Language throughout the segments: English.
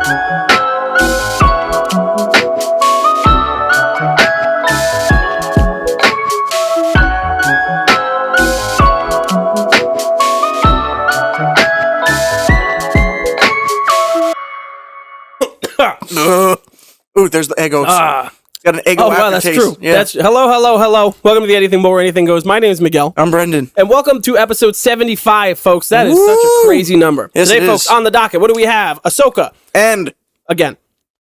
Ooh, there's the Eggos. It's got an Eggo Oh, wow, that's aftertaste. true. Yeah. That's hello. Welcome to the Anything But Where Anything Goes. My name is Miguel. I'm Brendan. And welcome to episode 75, folks. That is such a crazy number. Yes, Today, it folks, is. on the docket, what do we have? Ahsoka. And Again.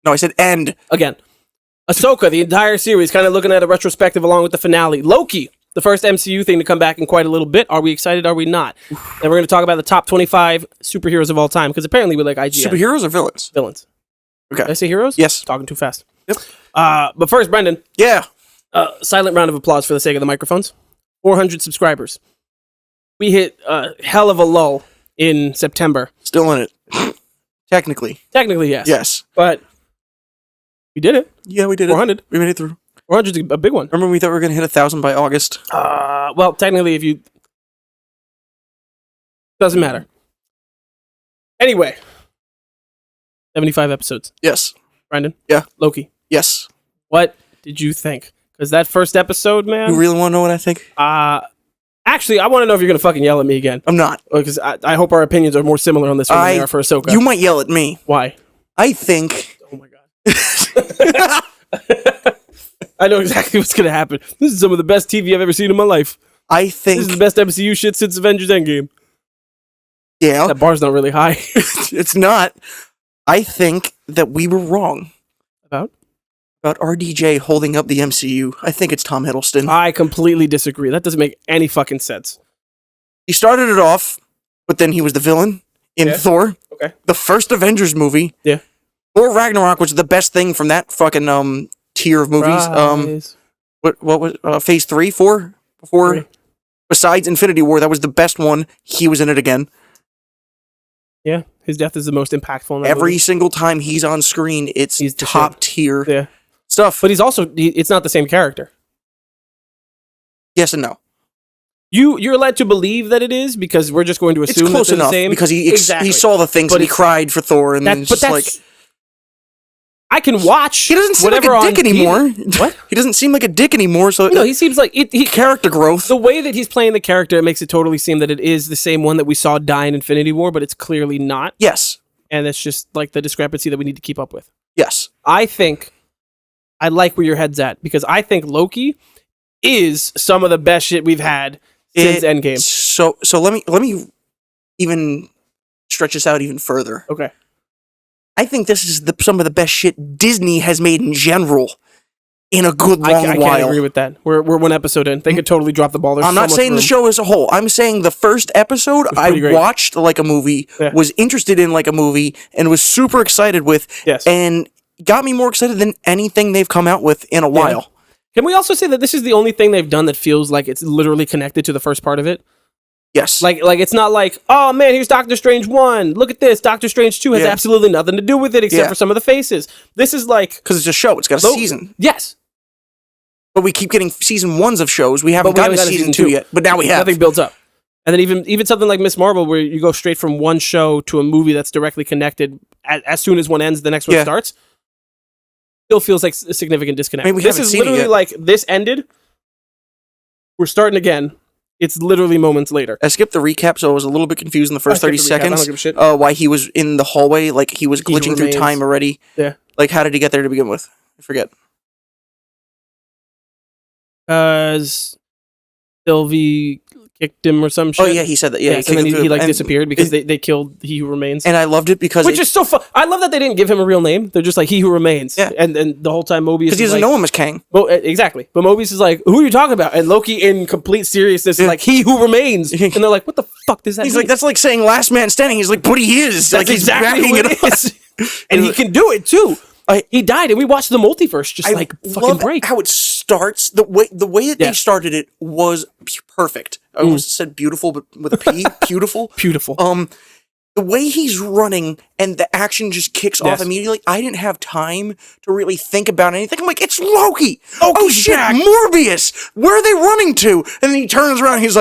no, I said end. Again. Ahsoka, the entire series, kind of looking at a retrospective along with the finale. Loki, the first MCU thing to come back in quite a little bit. Are we excited? Are we not? And we're going to talk about the top 25 superheroes of all time, because apparently we like IGN. Superheroes or villains? Villains. Okay. Did I say heroes? Yes. Talking too fast. Yep. But first, Brendan. Yeah. Silent round of applause for the sake of the microphones. 400 subscribers. We hit a hell of a lull in September. Still in it. Technically. Technically, yes. Yes. But we did it. Yeah, we did 400. it. We made it through. 400 is a big one. Remember we thought we were going to hit 1,000 by August? Well, technically, if you... Doesn't matter. Anyway. 75 episodes. Yes. Brendan? Yeah. Loki? Yes. What did you think? Because that first episode, man... You really want to know what I think? Actually, I want to know if you're going to fucking yell at me again. I'm not. Because I hope our opinions are more similar on this one than they are for Ahsoka. You might yell at me. Why? I think... Oh my god. I know exactly what's going to happen. This is some of the best TV I've ever seen in my life. I think... This is the best MCU shit since Avengers Endgame. Yeah. That bar's not really high. It's not. I think that we were wrong. About RDJ holding up the MCU. I think it's Tom Hiddleston. I completely disagree. That doesn't make any fucking sense. He started it off, but then he was the villain in Thor. Okay. The first Avengers movie. Yeah. Thor Ragnarok was the best thing from that fucking tier of movies. Rise. What was Phase 3, 4? Before 3. Besides Infinity War, that was the best one. He was in it again. Yeah, his death is the most impactful in that Every movie. single time he's on screen, it's He's the top shit. tier stuff. But he's also it's not the same character. Yes and no. You're led to believe that it is because we're just going to assume It's close that they're enough the same. because he Exactly. saw the things But and he it's- cried for Thor and then it's But just that's... like I can watch. he doesn't seem like whatever a dick on anymore. TV. What? He doesn't seem like a dick anymore. So No, he seems like he character growth. The way that he's playing the character, it makes it totally seem that it is the same one that we saw die in Infinity War, but it's clearly not. Yes. And it's just like the discrepancy that we need to keep up with. Yes. I think I like where your head's at because I think Loki is some of the best shit we've had since Endgame. So let me even stretch this out even further. Okay. I think this is some of the best shit Disney has made in general in a good long I while. can't agree with that. We're one episode in. They could totally drop the ball. There's I'm so not much saying room. the show as a whole. I'm saying the first episode I pretty great. watched like a movie, was interested in like a movie, and was super excited with, and got me more excited than anything they've come out with in a while. Can we also say that this is the only thing they've done that feels like it's literally connected to the first part of it? Yes. Like it's not like, oh man, here's Doctor Strange 1. Look at this. Doctor Strange 2 has absolutely nothing to do with it except for some of the faces. This is like... Because it's a show. It's got a season. Yes. But we keep getting season 1s of shows. We haven't gotten to season 2 yet. But now we have. Nothing builds up. And then even something like Miss Marvel, where you go straight from one show to a movie that's directly connected as soon as one ends, the next one starts, still feels like a significant disconnect. I mean, we this haven't is seen it literally yet. like, this ended, we're starting again. It's literally moments later. I skipped the recap, so I was a little bit confused in the first 30 seconds. I don't give a shit. Why he was in the hallway, like he was glitching through time already. Yeah. Like, how did he get there to begin with? I forget. Because Sylvie kicked him or some shit. Oh, yeah, he said that. Yeah, and then he like disappeared because they killed He Who Remains. And I loved it because... Which is so fun. I love that they didn't give him a real name. They're just like, He Who Remains. Yeah. And the whole time Mobius because he doesn't know him as Kang. Well, exactly. But Mobius is like, who are you talking about? And Loki, in complete seriousness, is like, He Who Remains. And they're like, what the fuck does that mean? He's like, that's like saying Last Man Standing. He's like, but he is. That's like, he's exactly backing what it it up. is. And he can do it, too. He died, and we watched the multiverse just fucking love break. how it starts. The way that they started it was perfect. I almost said beautiful, but with a P. Beautiful. Beautiful. the way he's running and the action just kicks off immediately, I didn't have time to really think about anything. I'm like, it's Loki! Oh shit, back. Morbius! Where are they running to? And then he turns around and he's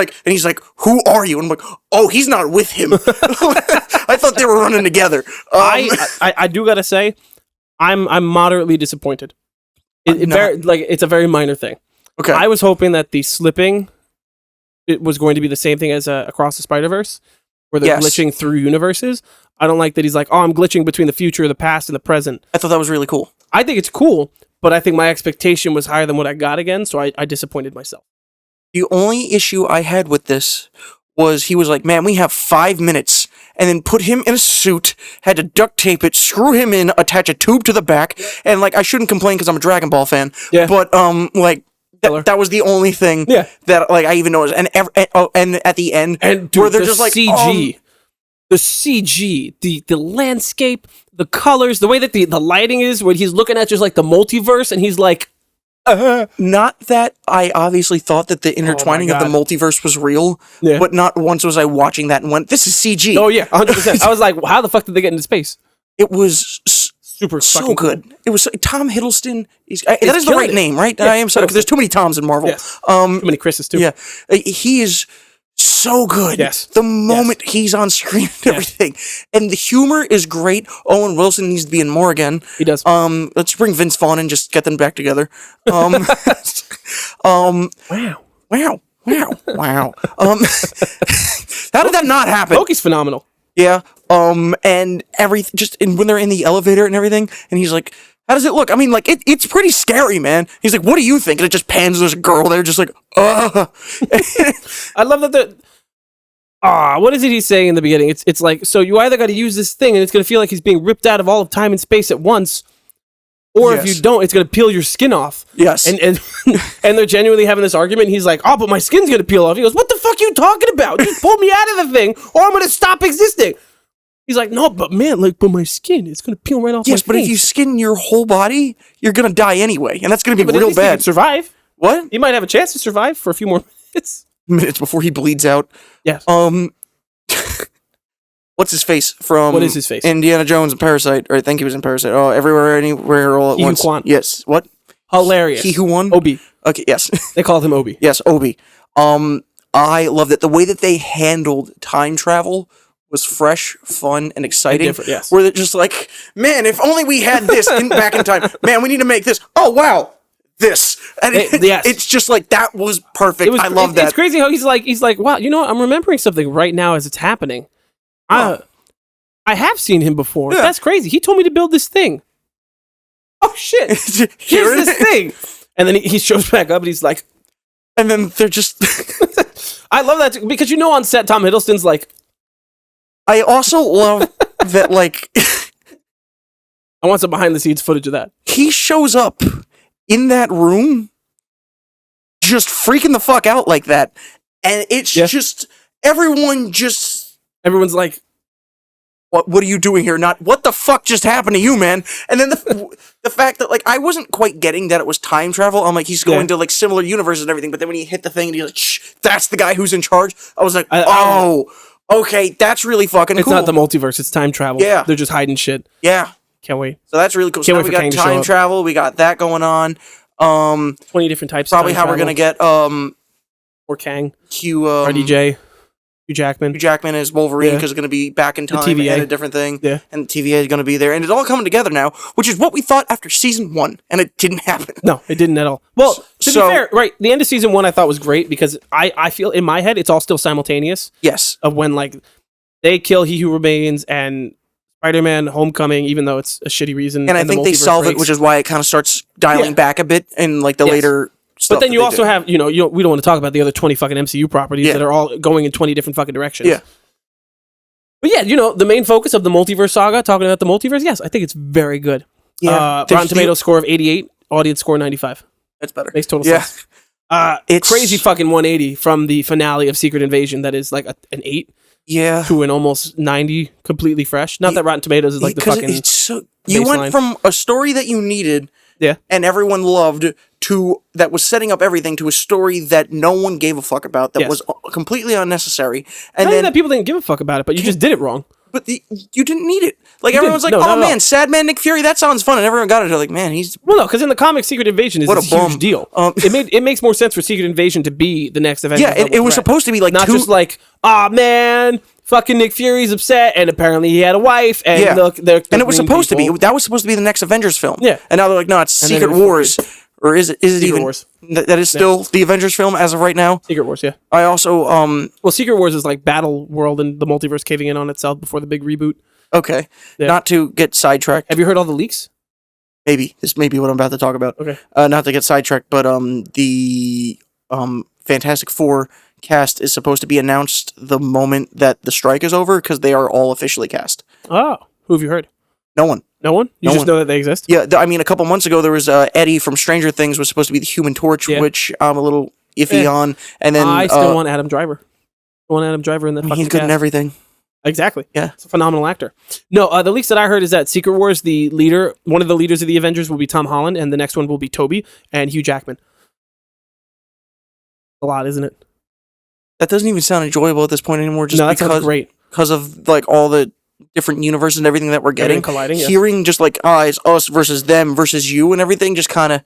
like, who are you? And I'm like, oh, he's not with him. I thought they were running together. I do gotta say, I'm moderately disappointed. It's a very minor thing. Okay. I was hoping that the slipping it was going to be the same thing as Across the Spider-Verse, where they're glitching through universes. I don't like that he's like, oh, I'm glitching between the future, the past, and the present. I thought that was really cool. I think it's cool, but I think my expectation was higher than what I got again, so I disappointed myself. The only issue I had with this was he was like, man, we have 5 minutes, and then put him in a suit, had to duct tape it, screw him in, attach a tube to the back, and like, I shouldn't complain because I'm a Dragon Ball fan, but that was the only thing that like I even noticed, and at the end, and dude, where they're just like CG, the CG, the landscape, the colors, the way that the lighting is, when he's looking at just like the multiverse, and he's like, not that I obviously thought that the intertwining of the multiverse was real, but not once was I watching that and went, this is CG. Oh yeah, 100%. I was like, how the fuck did they get into space? It was super so good. Cool. It was Tom Hiddleston. That is the right name, right? Yeah, I am sorry because there's too many Toms in Marvel. Too many Chris's too. Yeah, he is so good. Yes. The moment he's on screen and everything, and the humor is great. Owen Wilson needs to be in more again. He does. Let's bring Vince Vaughn and just get them back together. Wow. How did that not happen? Loki's phenomenal. Yeah. And when they're in the elevator and everything, and he's like, how does it look? I mean, like, it's pretty scary, man. He's like, what do you think? And it just pans, there's a girl there just like, I love that what is it he's saying in the beginning? It's like, so you either got to use this thing and it's going to feel like he's being ripped out of all of time and space at once, or if you don't, it's going to peel your skin off. Yes. And they're genuinely having this argument, and he's like, oh, but my skin's going to peel off. He goes, what the fuck are you talking about? Just pull me out of the thing, or I'm going to stop existing. He's like, no, but man, like, but my skin, it's going to peel right off my face. Yes, but if you skin your whole body, you're going to die anyway, and that's going to be real bad. Survive. What? He might have a chance to survive for a few more minutes. Minutes before he bleeds out. Yes. What's his face from? What is his face? Indiana Jones and Parasite, or I think he was in Parasite. Oh, Everywhere, Anywhere, All at Once. He Who Won. Yes. What? Hilarious. He Who Won? Obi. Okay. Yes. They called him Obi. Yes, Obi. I love that the way that they handled time travel was fresh, fun, and exciting. And different, yes. Where they're just like, man, if only we had this back in time. Man, we need to make this. Oh wow, this. And it's just like that was perfect. I love that. It's crazy how he's like, wow, you know what? I'm remembering something right now as it's happening. I have seen him before. Yeah. That's crazy. He told me to build this thing. Oh shit! Here's this thing. And then he shows back up and he's like, and then they're just. I love that too, because on set Tom Hiddleston's like. I also love that, like... I want some behind-the-scenes footage of that. He shows up in that room just freaking the fuck out like that. And it's just... Everyone's like... What are you doing here? Not, what the fuck just happened to you, man? And then the fact that, like, I wasn't quite getting that it was time travel. I'm like, he's going to, like, similar universes and everything. But then when he hit the thing and he's like, shh, that's the guy who's in charge. I was like, okay, that's really fucking cool. It's not the multiverse, it's time travel. Yeah. They're just hiding shit. Yeah. Can't wait. So that's really cool. So now we got time travel, we got that going on. 20 different types probably of time how we're going to get or Kang. RDJ. Hugh Jackman. Hugh Jackman is Wolverine because it's going to be back in time and a different thing. Yeah. And the TVA is going to be there. And it's all coming together now, which is what we thought after season 1. And it didn't happen. No, it didn't at all. Well, to be fair, right, the end of season 1 I thought was great because I feel in my head it's all still simultaneous. Yes. Of when, like, they kill He Who Remains and Spider-Man Homecoming, even though it's a shitty reason. And I think they solve it, which is why it kind of starts dialing back a bit in, like, the later... But then you also have, we don't want to talk about the other 20 fucking MCU properties that are all going in 20 different fucking directions. Yeah. But yeah, the main focus of the multiverse saga, talking about the multiverse, yes, I think it's very good. Yeah. Rotten Tomatoes score of 88, audience score 95. That's better. Makes total sense. It's crazy fucking 180 from the finale of Secret Invasion that is like an 8. Yeah. To an almost 90 completely fresh. Not that Rotten Tomatoes is like the fucking it's so, you went from a story that you needed and everyone loved that was setting up everything to a story that no one gave a fuck about, that was completely unnecessary. And then that people didn't give a fuck about it, but you just did it wrong. But you didn't need it. Like, You everyone's like, didn't. No, oh not at man, all. Sad Man Nick Fury, that sounds fun. And everyone got it. They're like, man, he's... Well, no, because in the comics, Secret Invasion is What a this huge bum. deal. It makes more sense for Secret Invasion to be the next Avengers. Yeah, it was supposed to be like not just like, man, fucking Nick Fury's upset, and apparently he had a wife, and Yeah. look, they're And it was green supposed to people. be. That was supposed to be the next Avengers film. Yeah. And now they're like, no, it's And then Secret it was Wars. Or is it even... Wars. That is still the Avengers film as of right now. Secret Wars, yeah. I also, Well, Secret Wars is like Battle World and the multiverse caving in on itself before the big reboot. okay, Yeah. not to get sidetracked. Have you heard all the leaks? Maybe. This may be what I'm about to talk about. Okay. Not to get sidetracked, but the Fantastic Four cast is supposed to be announced the moment that the strike is over, because they are all officially cast. Oh, who have you heard? No one. No one? You No just one. know that they exist? Yeah, I mean, a couple months ago, there was Eddie from Stranger Things was supposed to be the Human Torch, Yeah. which I'm a little iffy on. And then I still want Adam Driver. I want Adam Driver in that fucking he's good in cast. everything. Exactly. Yeah. It's a phenomenal actor. No, the leaks that I heard is that Secret Wars, one of the leaders of the Avengers will be Tom Holland, and the next one will be Toby and Hugh Jackman. A lot, isn't it? That doesn't even sound enjoyable at this point anymore, just No, that sounds great. because of like all the different universes and everything that we're getting. Everything colliding, yes. Hearing just like, it's us versus them versus you and everything, just kind of,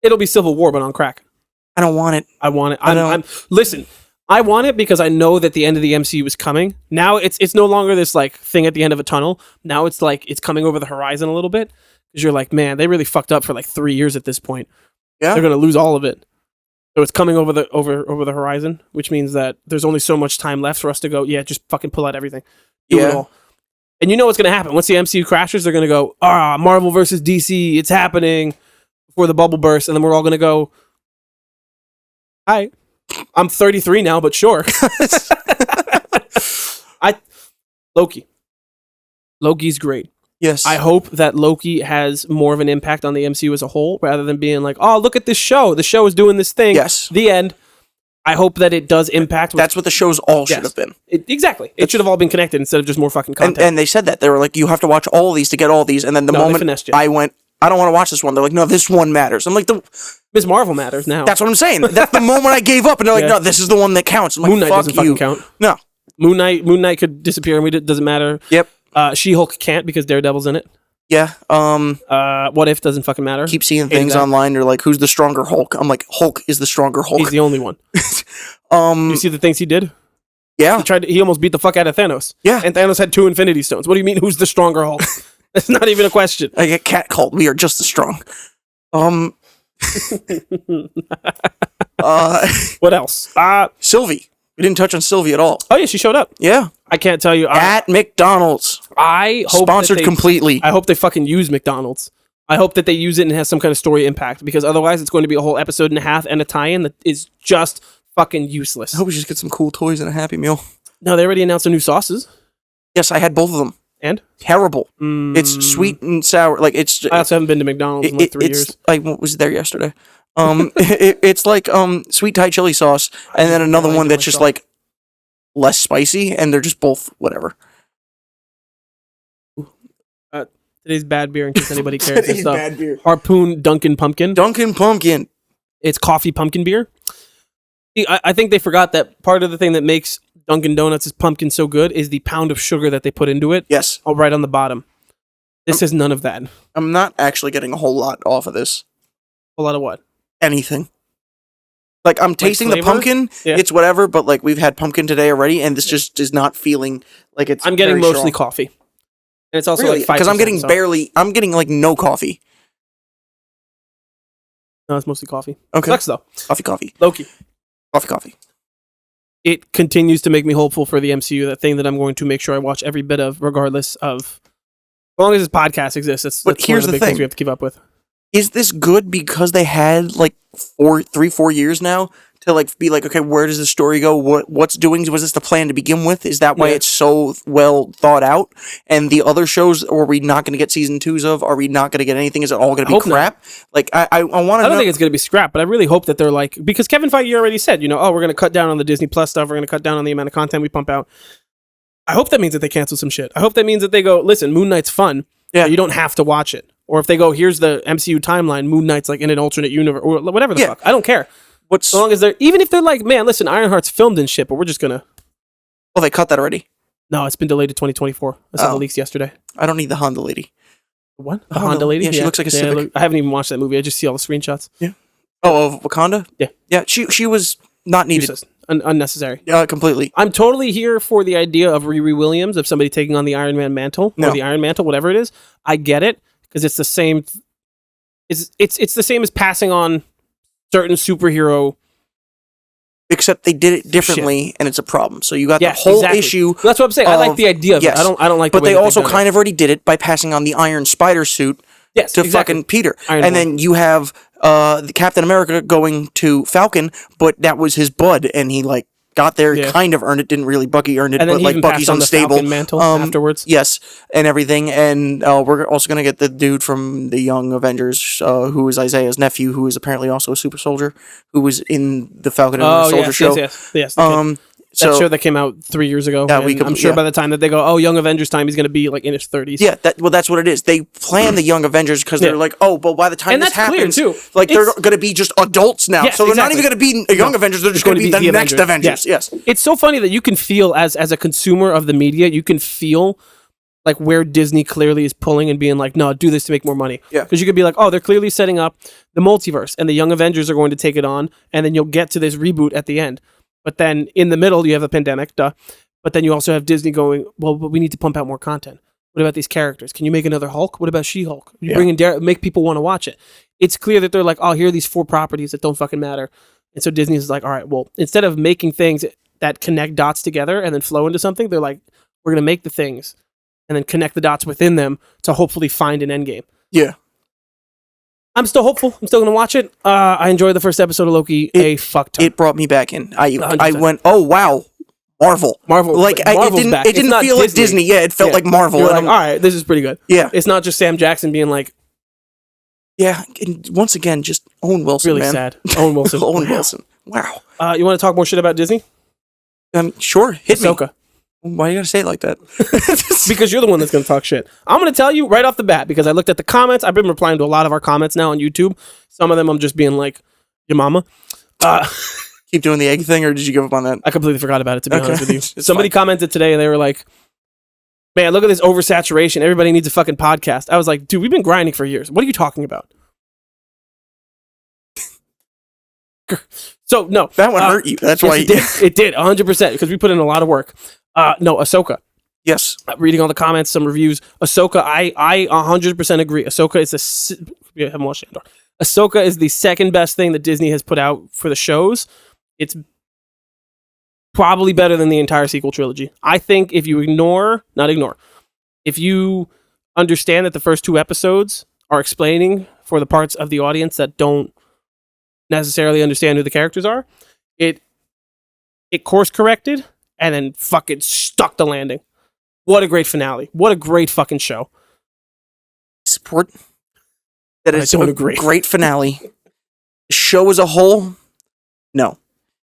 It'll be Civil War, but on crack. I don't want it. I want it. Listen, I want it because I know that the end of the MCU is coming. Now it's no longer this like thing at the end of a tunnel. Now it's like it's coming over the horizon a little bit, because you're like, man, they really fucked up for like 3 years at this point. Yeah. They're gonna lose all of it. So it's coming over the horizon, which means that there's only so much time left for us to go, yeah, just fucking pull out everything. Do it Yeah. all. And you know what's gonna happen. Once the MCU crashes, they're gonna go, Marvel versus DC, it's happening before the bubble bursts, and then we're all gonna go, hi. I'm 33 now, but sure. Loki's great. Yes. I hope that Loki has more of an impact on the MCU as a whole, rather than being like, oh, look at this show. The show is doing this thing. Yes. The end. I hope that it does impact. That's what the shows all should Yes. have been. Exactly. It should have all been connected instead of just more fucking content. And they said that. They were like, you have to watch all of these to get all these. And then the No, they moment finessed you. I went, I don't want to watch this one, they're like, no, this one matters. I'm like, Ms. Marvel matters now. that's what I'm saying. That's the moment I gave up. And they're like, Yeah. no, this is the one that counts. I'm like, Moon Knight fuck doesn't you. fucking count. No. Moon Knight could disappear and it doesn't matter. Yep. She-Hulk can't because Daredevil's in it. Yeah. What If doesn't fucking matter. Keep seeing Hated things that. online. They're like, who's the stronger Hulk? I'm like, Hulk is the stronger Hulk. He's the only one. You see the things he did? Yeah. He almost beat the fuck out of Thanos. Yeah. And Thanos had 2 Infinity Stones. What do you mean, who's the stronger Hulk? That's not even a question. I get catcalled. We are just as strong. What else? Sylvie. We didn't touch on Sylvie at all. Oh yeah, she showed up. Yeah. I can't tell you. At McDonald's. I hope Sponsored completely. I hope they fucking use McDonald's. I hope that they use it and it has some kind of story impact, because otherwise it's going to be a whole episode and a half and a tie-in that is just fucking useless. I hope we just get some cool toys and a Happy Meal. No, they already announced the new sauces. Yes, I had both of them. And? Terrible. It's sweet and sour. Like it's. I also haven't been to McDonald's in like 3 years. I was there yesterday. It's like sweet Thai chili sauce, and then another one that's just like less spicy, and they're just both whatever. Today's bad beer, in case anybody cares. Today's It's bad beer. Harpoon Dunkin' Pumpkin. Dunkin' Pumpkin. It's coffee pumpkin beer. See, I think they forgot that part of the thing that makes Dunkin' Donuts' pumpkin so good is the pound of sugar that they put into it. Yes. Oh, right on the bottom. This is none of that. I'm not actually getting a whole lot off of this. A lot of what? Anything. Like I'm tasting the flavor? pumpkin. Yeah. It's whatever, but like we've had pumpkin today already, and this just is not feeling like it's. I'm getting very mostly strong. coffee. And it's also Really? like 5%. Because I'm getting so- barely. I'm getting like no coffee. No, it's mostly coffee. Okay. Sucks though. Coffee. Loki. Coffee. It continues to make me hopeful for the MCU. That thing that I'm going to make sure I watch every bit of, regardless of. As long as this podcast exists, that's But one here's of the the big things thing. we have to keep up with. Is this good because they had like 4 years now to like be like, okay, where does the story go? What's doing? Was this the plan to begin with? Is that why Yeah. it's so well thought out? And the other shows, are we not going to get season 2s of? Are we not going to get anything? Is it all going to be hope not. crap? Like I want to I know. don't think it's going to be scrap, but I really hope that they're like, because Kevin Feige already said, we're going to cut down on the Disney Plus stuff. We're going to cut down on the amount of content we pump out. I hope that means that they cancel some shit. I hope that means that they go, listen, Moon Knight's fun. Yeah. But you don't have to watch it. Or if they go, here's the MCU timeline, Moon Knight's like in an alternate universe or whatever the Yeah. fuck. I don't care. What's As long as even if they're like, man, listen, Ironheart's filmed and shit, but we're just going to. oh, they cut that already. No, it's been delayed to 2024. I saw the leaks yesterday. I don't need the Honda lady. What? The Honda lady? Yeah, she looks like a Civic. I haven't even watched that movie. I just see all the screenshots. Yeah. Oh, of Wakanda? Yeah. Yeah, she was not needed. Useless. Unnecessary. Completely. I'm totally here for the idea of Riri Williams, of somebody taking on the Iron Man mantle, or the Iron Mantle, whatever it is. I get it, because it's the same. It's the same as passing on certain superhero. Except they did it differently, and it's a problem. So you got the whole issue. That's what I'm saying. I like the idea of it. I don't like. But they also kind of already did it by passing on the Iron Spider suit. To fucking Peter. Then you have the Captain America going to Falcon, but that was his bud, and he like got there, kind of earned it, didn't really. Bucky earned it, and but like Bucky's unstable. The Falcon mantle afterwards. Yes, and everything, and we're also gonna get the dude from the Young Avengers, who is Isaiah's nephew, who is apparently also a super soldier, who was in the Falcon and the Soldier show. Yes. That show that came out 3 years ago. Yeah, I'm sure by the time that they go, oh, Young Avengers time, he's going to be like in his 30s. Yeah, that's what it is. They plan the Young Avengers because they're like, oh, but by the time this happens, too. Like they're going to be just adults now. So they're not even going to be Young Avengers. They're just going to be the next Avengers. Yes. It's so funny that you can feel as a consumer of the media, you can feel like where Disney clearly is pulling and being like, no, do this to make more money. Yeah. Because you could be like, oh, they're clearly setting up the multiverse and the Young Avengers are going to take it on, and then you'll get to this reboot at the end. But then in the middle, you have a pandemic, but then you also have Disney going, well, but we need to pump out more content. What about these characters? Can you make another Hulk? What about She-Hulk? You bring in make people want to watch it. It's clear that they're like, oh, here are these 4 properties that don't fucking matter. And so Disney is like, all right, well, instead of making things that connect dots together and then flow into something, they're like, we're going to make the things and then connect the dots within them to hopefully find an endgame. Yeah. I'm still hopeful. I'm still going to watch it. I enjoyed the first episode of Loki a fuck ton. It brought me back in. I went, oh, wow. Marvel. Like, it didn't feel like Disney. Yeah, it felt like Marvel. You're like, all right, this is pretty good. Yeah. It's not just Sam Jackson being like... Yeah, and once again, just Owen Wilson, really man. Sad. Owen Wilson. Owen Wilson. Wow. You want to talk more shit about Disney? Sure. Hit Ahsoka. Me. Why you gotta say it like that? Because you're the one that's gonna talk shit. I'm gonna tell you right off the bat, because I looked at the comments. I've been replying to a lot of our comments now on YouTube. Some of them I'm just being like, your mama. Keep doing the egg thing, or did you give up on that? I completely forgot about it, to be honest with you. Somebody commented today, and they were like, man, look at this oversaturation. Everybody needs a fucking podcast. I was like, dude, we've been grinding for years. What are you talking about? So, no. That one hurt you. That's why. It did, 100%, because we put in a lot of work. No, Ahsoka. Yes. Reading all the comments, some reviews. Ahsoka, I 100% agree. Ahsoka is haven't watched Andor. Ahsoka is the second best thing that Disney has put out for the shows. It's probably better than the entire sequel trilogy. I think if you if you understand that the first 2 episodes are explaining for the parts of the audience that don't necessarily understand who the characters are, it course corrected and then fucking stuck the landing. What a great finale. What a great fucking show. Support that it's a great finale. The show as a whole, no.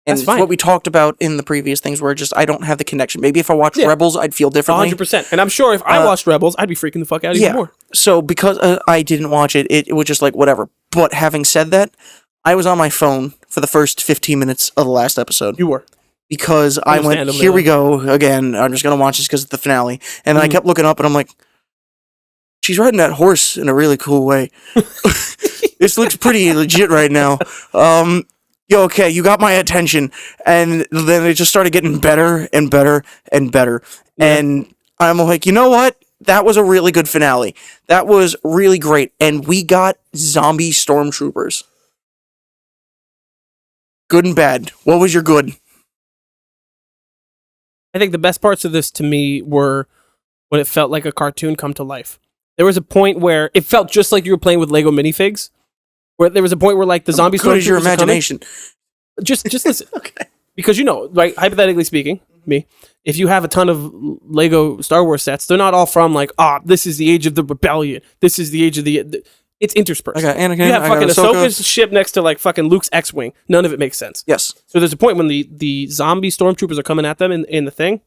And That's fine. What we talked about in the previous things where just I don't have the connection. Maybe if I watched Rebels, I'd feel differently. 100%. And I'm sure if I watched Rebels, I'd be freaking the fuck out even more. So because I didn't watch it, it was just like whatever. But having said that, I was on my phone for the first 15 minutes of the last episode. You were. Because I went, here we go again. I'm just going to watch this because it's the finale. And then I kept looking up and I'm like, she's riding that horse in a really cool way. This looks pretty legit right now. Okay, you got my attention. And then it just started getting better and better and better. Yeah. And I'm like, you know what? That was a really good finale. That was really great. And we got zombie stormtroopers. Good and bad. What was your good? I think the best parts of this to me were when it felt like a cartoon come to life. There was a point where it felt just like you were playing with Lego minifigs. Where there was a point where like the zombie stormtroopers. What is your imagination? Just listen. Okay. Because right, hypothetically speaking, if you have a ton of Lego Star Wars sets, they're not all from like, this is the age of the rebellion. This is the age of the it's interspersed. I got Anakin. You have fucking Ahsoka's ship next to like fucking Luke's X-Wing. None of it makes sense. Yes. So there's a point when the zombie stormtroopers are coming at them in the thing,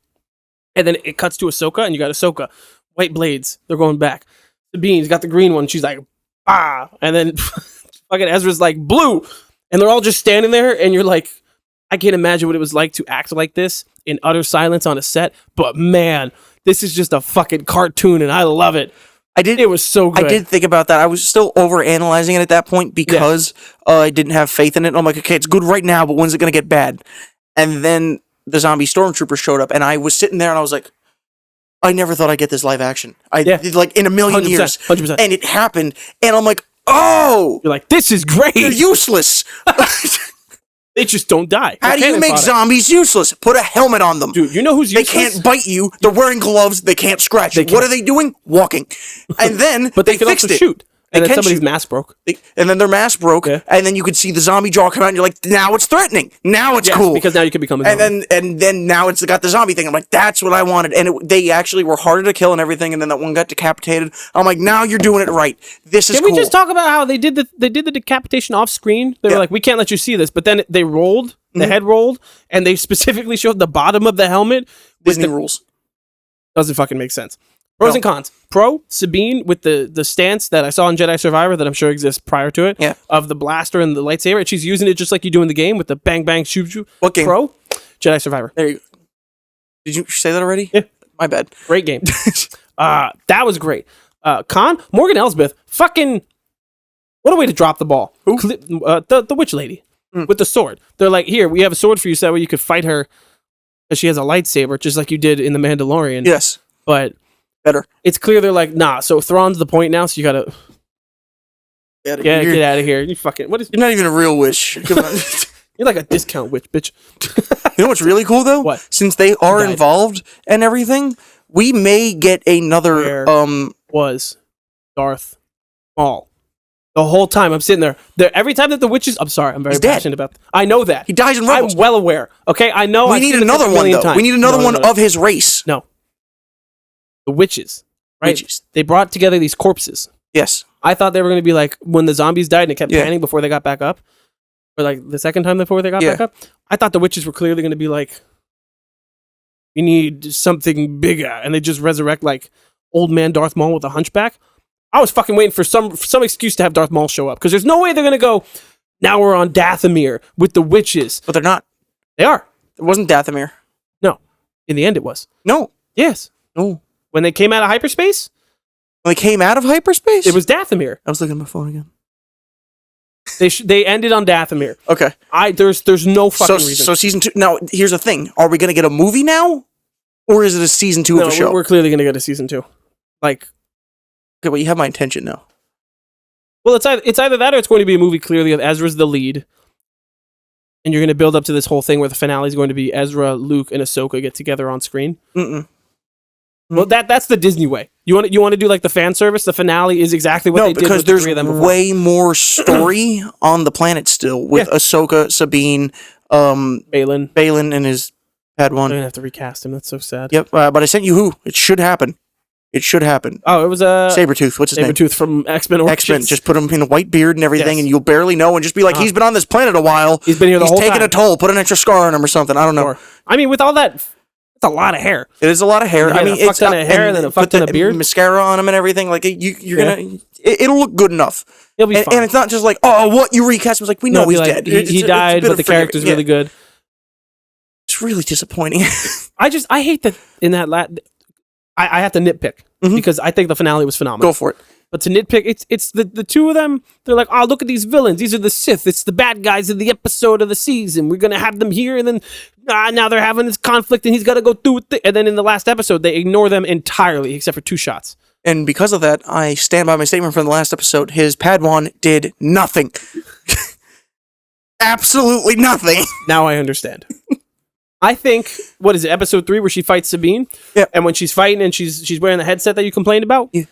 and then it cuts to Ahsoka, and you got Ahsoka, white blades. They're going back. Sabine's got the green one. She's like, and then fucking Ezra's like blue, and they're all just standing there, and you're like, I can't imagine what it was like to act like this in utter silence on a set. But man, this is just a fucking cartoon, and I love it. It was so good. I did think about that. I was still over-analyzing it at that point because I didn't have faith in it. I'm like, okay, it's good right now, but when's it going to get bad? And then the zombie stormtrooper showed up, and I was sitting there, and I was like, I never thought I'd get this live action. I did, like, in a million 100%, years. 100%. And it happened, and I'm like, oh! You're like, this is great. They're useless. They just don't die. How do you make zombies useless? Put a helmet on them. Dude, you know who's useless? They can't bite you. They're wearing gloves. They can't scratch you. What are they doing? Walking. And then but they can fixed also it. shoot. And They then can somebody's shoot. mask broke. And then their mask broke, and then you could see the zombie jaw come out, and you're like, now it's threatening. Now it's cool. Because now you can become a zombie. And then now it's got the zombie thing. I'm like, that's what I wanted. And they actually were harder to kill and everything, and then that one got decapitated. I'm like, now you're doing it right. This is Can we just talk about how they did the decapitation off screen? They were like, we can't let you see this, but then they rolled, the head rolled, and they specifically showed the bottom of the helmet. Disney rules. Doesn't fucking make sense. Pros and cons. Pro, Sabine with the stance that I saw in Jedi Survivor that I'm sure exists prior to it, of the blaster and the lightsaber, and she's using it just like you do in the game with the bang bang shoot shoot. What game? Pro, Jedi Survivor. There you go. Did you say that already? Yeah. My bad. Great game. That was great. Con, Morgan Elsbeth, fucking, what a way to drop the ball. Who? The witch lady with the sword. They're like, here, we have a sword for you so that way you could fight her because she has a lightsaber, just like you did in The Mandalorian. Yes. But better. It's clear they're like, nah, so Thrawn's the point now, so you gotta get out of here. You fucking, what is... You're not even a real witch. Come on. You're like a discount witch, bitch. You know what's really cool, though? What? Since they are involved and everything, we may get another... Where was Darth Maul? The whole time I'm sitting there. Every time that the witches... I'm sorry, I'm very passionate about... I know that. He dies in Rebels. I'm well aware. Okay, I know... We need another one, though. We need another one of his race. No. The witches, right? Witches. They brought together these corpses. Yes. I thought they were going to be like when the zombies died and it kept panning before they got back up. Or like the second time before they got back up. I thought the witches were clearly going to be like, we need something bigger. And they just resurrect like old man Darth Maul with a hunchback. I was fucking waiting for some excuse to have Darth Maul show up. Because there's no way they're going to go, now we're on Dathomir with the witches. But they're not. They are. It wasn't Dathomir. No. In the end it was. No. Yes. No. When they came out of hyperspace? When they came out of hyperspace? It was Dathomir. I was looking at my phone again. They ended on Dathomir. Okay. There's no fucking reason. So season 2... Now, here's the thing. Are we going to get a movie now? Or is it a season 2 of a show? We're clearly going to get a season 2. Like... Okay, well, you have my attention now. Well, it's either that or it's going to be a movie clearly of Ezra's the lead. And you're going to build up to this whole thing where the finale is going to be Ezra, Luke, and Ahsoka get together on screen. Well, that's the Disney way. You want to do like the fan service? The finale is exactly what they did with the three of them before. Way more story on the planet still with Ahsoka, Sabine, Balin and his Padawan. I'm gonna have to recast him. That's so sad. Yep, but I sent you who. It should happen. It should happen. Oh, it was Sabretooth. What's his name? Sabretooth from X-Men Origins. X-Men. Just put him in a white beard and everything, and you'll barely know, and just be like, he's been on this planet a while. He's been here the whole time. He's taking a toll. Put an extra scar on him or something. I don't know. I mean, with all that, it's a lot of hair. It is a lot of hair. I mean, it's a fuck ton of hair and then a fuck ton of beard. Mascara on him and everything. Like you're gonna, it'll look good enough. He'll be fine. And it's not just like, oh, what you recast? It's like we know he's dead. He died, but the character's really good. It's really disappointing. I hate that in that I have to nitpick because I think the finale was phenomenal. Go for it. But to nitpick, it's the two of them. They're like, oh, look at these villains. These are the Sith. It's the bad guys of the episode of the season. We're gonna have them here, and then now they're having this conflict, and he's got to go through with it. And then in the last episode, they ignore them entirely, except for 2 shots. And because of that, I stand by my statement from the last episode. His Padawan did nothing. Absolutely nothing. Now I understand. I think, what is it, episode 3 where she fights Sabine? Yeah. And when she's fighting and she's wearing the headset that you complained about? Yeah.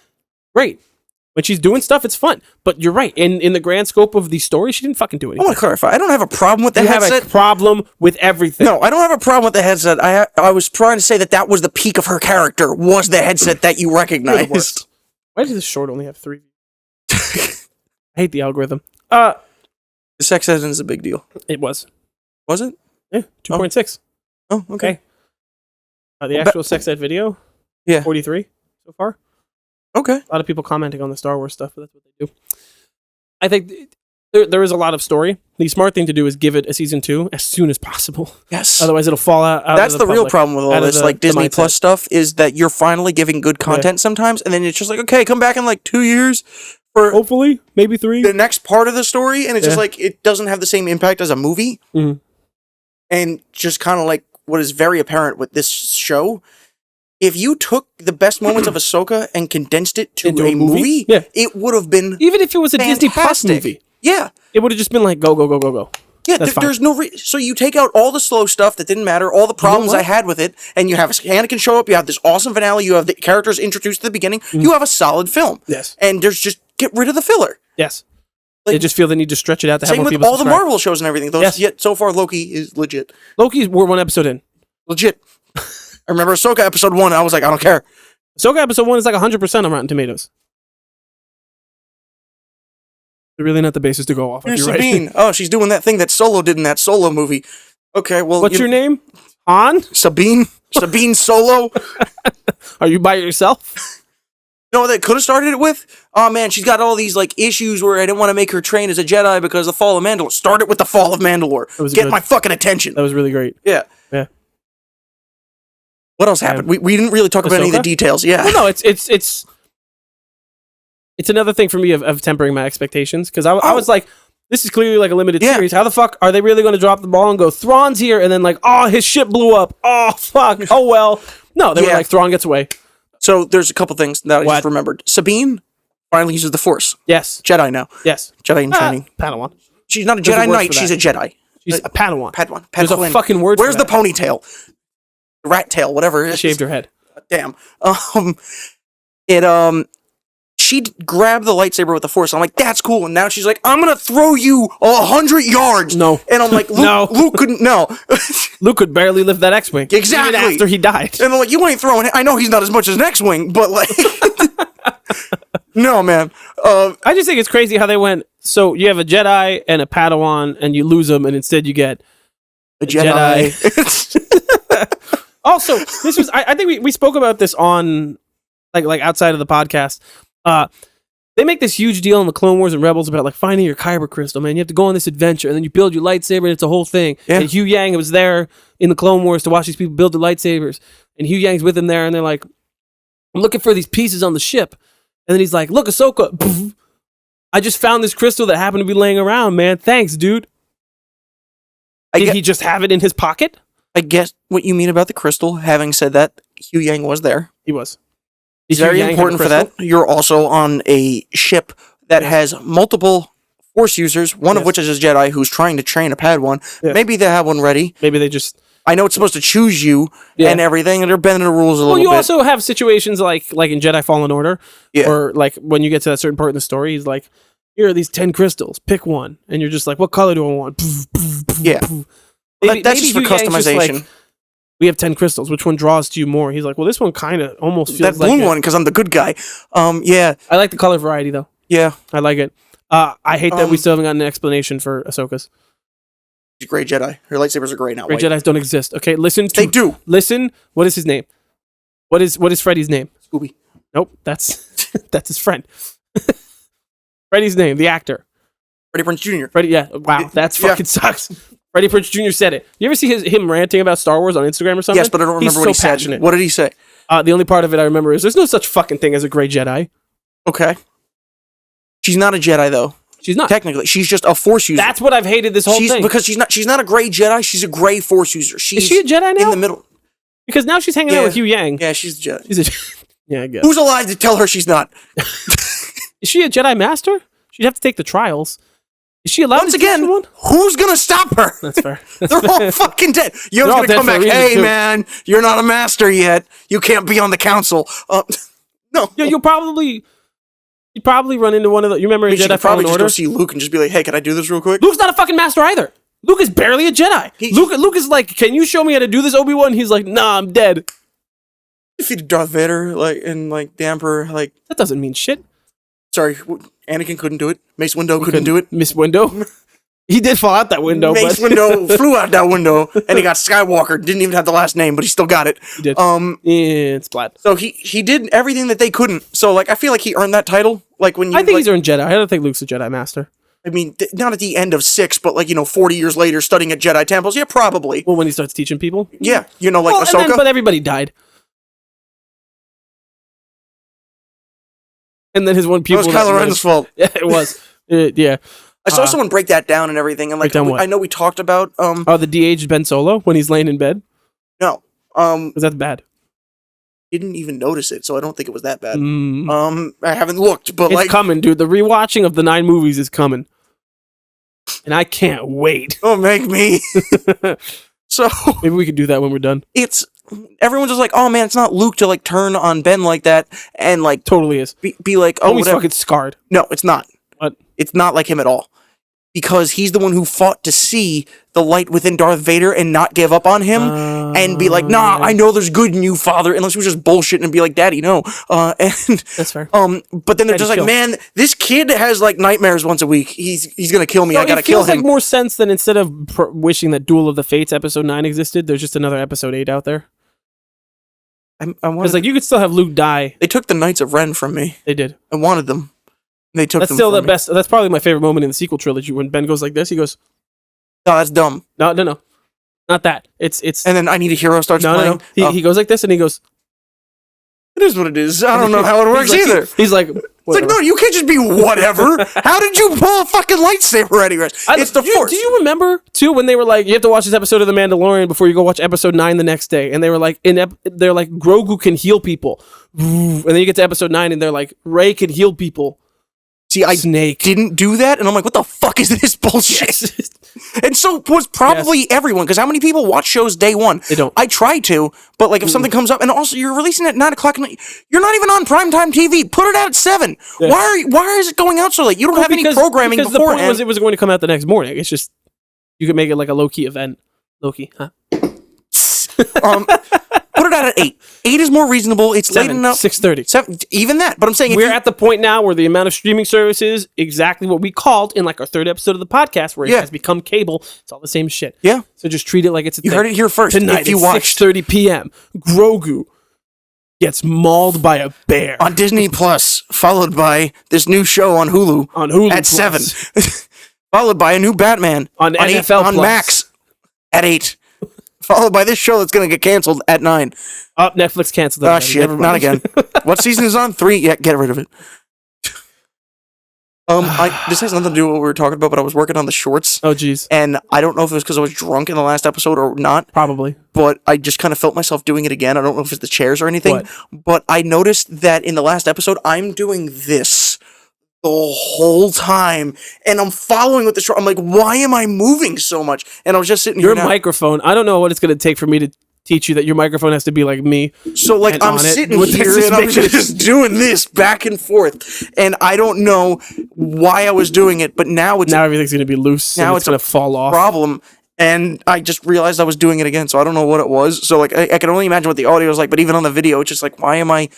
Great. When she's doing stuff, it's fun. But you're right. In the grand scope of the story, she didn't fucking do anything. I want to clarify. I don't have a problem with the headset. You have a problem with everything. No, I don't have a problem with the headset. I was trying to say that was the peak of her character, was the headset that you recognized. Why does this short only have 3? I hate the algorithm. The sex ed is a big deal. It was. Was it? Yeah, 2.6. Oh, okay. The actual sex ed video? Yeah. 43 so far. Okay. A lot of people commenting on the Star Wars stuff, but that's what they do. I think there is a lot of story. The smart thing to do is give it a season 2 as soon as possible. Yes. Otherwise, it'll fall out. That's the real public, problem with all out of this, like the Disney mindset. Plus stuff, is that you're finally giving good content sometimes, and then it's just like, okay, come back in like 2 years for Hopefully, maybe 3. the next part of the story, and it's just like it doesn't have the same impact as a movie. Mhm. And just kind of like what is very apparent with this show, if you took the best moments of Ahsoka and condensed it to Into a movie, Yeah. it would have been Even if it was a Disney Plus fantastic. movie, Yeah. it would have just been like go, go, go, go, go. Yeah, That's fine. there's no so you take out all the slow stuff that didn't matter, all the problems I had with it, and you have Anakin show up, you have this awesome finale, you have the characters introduced at the beginning, you have a solid film. Yes. And there's just get rid of the filler. Yes. Like- They just feel the need to stretch it out to have Same more with people all the subscribe. Marvel shows and everything. Those Yes. yet so far Loki is legit. Loki, we're 1 episode in. Legit. I remember Ahsoka episode 1, I was like, I don't care. Ahsoka episode 1 is like 100% on Rotten Tomatoes. They're really not the basis to go off. Here's You're right. Sabine. Oh, she's doing that thing that Solo did in that Solo movie. Okay, well, What's your name? Han? Sabine? Sabine Solo? Are you by yourself? No, they could have started it with, oh man, she's got all these like issues where I didn't want to make her train as a Jedi because of the fall of Mandalore. Start it with the fall of Mandalore. was Get good. my fucking attention. That was really great. Yeah. Yeah. What else happened? We didn't really talk about any of the Ahsoka? details. Yeah. Well, no, it's another thing for me of tempering my expectations because I was like, this is clearly like a limited Yeah. series. How the fuck are they really going to drop the ball and go Thrawn's here and then like, oh, his ship blew up. Oh fuck. Oh well. No, they were Yeah. like Thrawn gets away. So there's a couple things that I What? just remembered. Sabine finally uses the Force. Yes. Jedi now. Yes. Jedi in training. Padawan. She's not a There's a Jedi word Knight. for She's that. a Jedi. She's a Padawan. Padawan. There's a Padawan. fucking word for Where's the that. ponytail? Rat tail, whatever. it is. Shaved her head. Damn. She grabbed the lightsaber with the Force. I'm like, that's cool. And now she's like, I'm gonna throw you 100 yards. No. And I'm like, Luke, No. Luke couldn't. No. Luke could barely lift that X-wing. Exactly. Even after he died. And I'm like, you ain't throwing. I know he's not as much as X-wing, but like, no, man. I just think it's crazy how they went. So you have a Jedi and a Padawan, and you lose them, and instead you get A Jedi. Also, this was I think we spoke about this on like outside of the podcast. They make this huge deal in the Clone Wars and Rebels about like finding your kyber crystal, man. You have to go on this adventure and then you build your lightsaber and it's a whole thing. Yeah. And Hugh Yang was there in the Clone Wars to watch these people build their lightsabers. And Hugh Yang's with him there and they're like, I'm looking for these pieces on the ship. And then he's like, look, Ahsoka, poof, I just found this crystal that happened to be laying around, man. Thanks, dude. Did he just have it in his pocket? I guess what you mean about the crystal. Having said that, Hugh Yang was there. He was. It's Did Hugh very Yang have a important for that. crystal? You're also on a ship that has multiple Force users, one of Yes. which is a Jedi who's trying to train a Padawan. Yes. Maybe they have one ready. Maybe they just... I know it's supposed to choose you Yeah. and everything, and they're bending the rules a Well, little you bit. also have situations like in Jedi Fallen Order, Yeah. or like when you get to that certain part in the story, he's like, "Here are these 10 crystals. Pick one," and you're just like, "What color do I want?" Yeah. Maybe, That's just for Hugh Yang's just customization. like, we have 10 crystals. Which one draws to you more? He's like, "Well, this one kind of almost feels That blue like it." one, because I'm the good guy. Yeah, I like the color variety though. yeah. I like it. I hate that we Um, still haven't gotten an explanation for Ahsoka's. She's a great Jedi. Her lightsabers are gray, not Great white. Jedis don't exist. Okay, listen. They do. Listen. What is his name? What is Freddy's name? Scooby. Nope, that's that's his friend. Freddy's name, the actor. Freddie Prinze Jr. Freddie, yeah. Wow, that's Yeah. fucking sucks. Freddie Prinze Jr. said it. You ever see him ranting about Star Wars on Instagram or something? Yes, but I don't remember He's what he so said. passionate. What did he say? The only part of it I remember is there's no such fucking thing as a gray Jedi. Okay. She's not a Jedi, though. She's not. Technically, she's just a Force user. That's what I've hated this whole thing. Because she's not a gray Jedi. She's a gray Force user. She's Is she a Jedi now? in the middle. Because now she's hanging Yeah. out with Hugh Yang. Yeah, she's a Jedi. She's a yeah, I guess. Who's alive to tell her she's not? Is she a Jedi Master? She'd have to take the trials. Is she allowed Once to teach again, someone? who's gonna stop her? That's fair. They're all fucking dead. Yoda's all gonna dead come for a back. reason, Hey, too." man, you're not a master yet. You can't be on the council. No. Yeah, you'd probably run into one of the. You remember in She Jedi could probably Fallen just go Order? see Luke and just be like, "Hey, can I do this real quick?" Luke's not a fucking master either. Luke is barely a Jedi. Luke is like, can you show me how to do this, Obi-Wan? He's like, nah, I'm dead. Defeated Darth Vader, and the Emperor. That doesn't mean shit. Sorry, Anakin couldn't do it. Mace Windu couldn't do it. Miss Window. He did fall out that window, Mace but Windu flew out that window, and he got Skywalker. Didn't even have the last name, but he still got it. he did. Yeah, it's flat. So he did everything that they couldn't. So I feel like he earned that title. Like when you, I think he's earned Jedi. I don't think Luke's a Jedi Master. I mean, not at the end of 6, but like, 40 years later studying at Jedi temples. Yeah, probably. Well, when he starts teaching people. Yeah, like Ahsoka. But everybody died. And then his one pupil. It was Kylo Ren's fault. Yeah, it was. Yeah. I saw someone break that down and everything, and like I know we talked about the de-aged Ben Solo when he's laying in bed. No, because that's bad. Didn't even notice it, so I don't think it was that bad. I haven't looked, but it's coming, dude. The rewatching of the 9 movies is coming, and I can't wait. Don't make me. So maybe we could do that when we're done. Everyone's just like, oh man, it's not Luke to like turn on Ben like that, and like totally is. Be like, oh, he's fucking scarred. No, it's not. What? It's not like him at all. Because he's the one who fought to see the light within Darth Vader and not give up on him and be like, nah, I know there's good in you, Father, unless he was just bullshitting and be like, Daddy, no. And that's fair. But then they're just like, man, this kid has like nightmares once a week. He's gonna kill me. I gotta kill him. It feels like more sense than instead of wishing that Duel of the Fates episode 9 existed, there's just another episode 8 out there. Because like you could still have Luke die. They took the Knights of Ren from me. They did. I wanted them. They took that's them still from the me. best. That's probably my favorite moment in the sequel trilogy when Ben goes like this. He goes, "No, that's dumb. No, not that. It's." And then I Need a Hero starts playing. No. He goes like this and he goes. It is what it is. I don't know how it works either. He's like, it's like, no, you can't just be whatever. How did you pull a fucking lightsaber anywhere? It's the Force. Do you remember too when they were like, you have to watch this episode of The Mandalorian before you go watch episode 9 the next day, and they were like, they're like, Grogu can heal people, and then you get to episode 9 and they're like, Rey can heal people. See, I didn't do that, and I'm like, what the fuck is this bullshit? Yes. And so was probably everyone, because how many people watch shows day one? They don't. I try to, but like if something comes up, and also you're releasing it at 9 o'clock, you're not even on primetime TV. Put it out at 7. Yeah. Why is it going out so late? You don't have any programming beforehand. The point was it was going to come out the next morning. It's just, you could make it like a low-key event. Loki, huh? Put it out at 8. 8 is more reasonable. It's 7, late enough. 6:30. 7, even that. But I'm saying we're at the point now where the amount of streaming services, exactly what we called in like our 3rd episode of the podcast, where it has become cable. It's all the same shit. Yeah. So just treat it like it's a You thing. heard it here first. Tonight if you at watched 6:30 p.m., Grogu gets mauled by a bear on Disney Plus, followed by this new show on Hulu. At Plus. 7, followed by a new Batman on on NFL Plus. Max at 8. Followed by this show that's going to get canceled at 9. Oh, Netflix canceled that. Oh, shit. Not again. What season is on? 3? Yeah, get rid of it. This has nothing to do with what we were talking about, but I was working on the shorts. Oh, jeez. And I don't know if it was because I was drunk in the last episode or not. Probably. But I just kind of felt myself doing it again. I don't know if it's the chairs or anything. What? But I noticed that in the last episode, I'm doing this the whole time, and I'm following with the show. I'm like, why am I moving so much? And I was just sitting here. Your microphone, I don't know what it's going to take for me to teach you that your microphone has to be like me. So like I'm sitting here and I'm just doing this back and forth, and I don't know why I was doing it, but now everything's going to be loose. Now it's going to fall off. Problem. And I just realized I was doing it again, so I don't know what it was. So like I can only imagine what the audio is like, but even on the video, it's just like, why am I?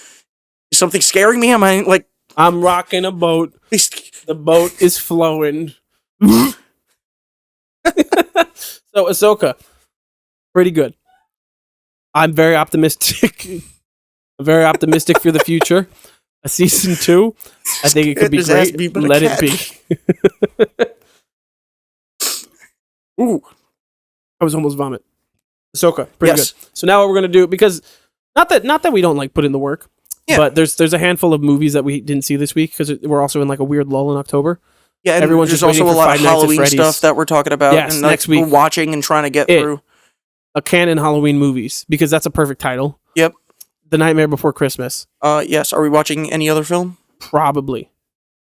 Is something scaring me? Am I like? I'm rocking a boat. The boat is flowing. So Ahsoka, pretty good. I'm very optimistic. I'm very optimistic for the future. A season 2, I think it could be great. Let it be. Ooh, I was almost vomit. Ahsoka, pretty good. So now what we're gonna do, because not that we don't like put in the work. Yeah. But there's a handful of movies that we didn't see this week because we're also in like a weird lull in October. Yeah, and everyone's there's just also a lot of Halloween stuff that we're talking about. Yes, and next week. We're watching and trying to get through. A canon Halloween movies, because that's a perfect title. Yep. The Nightmare Before Christmas. Yes. Are we watching any other film? Probably.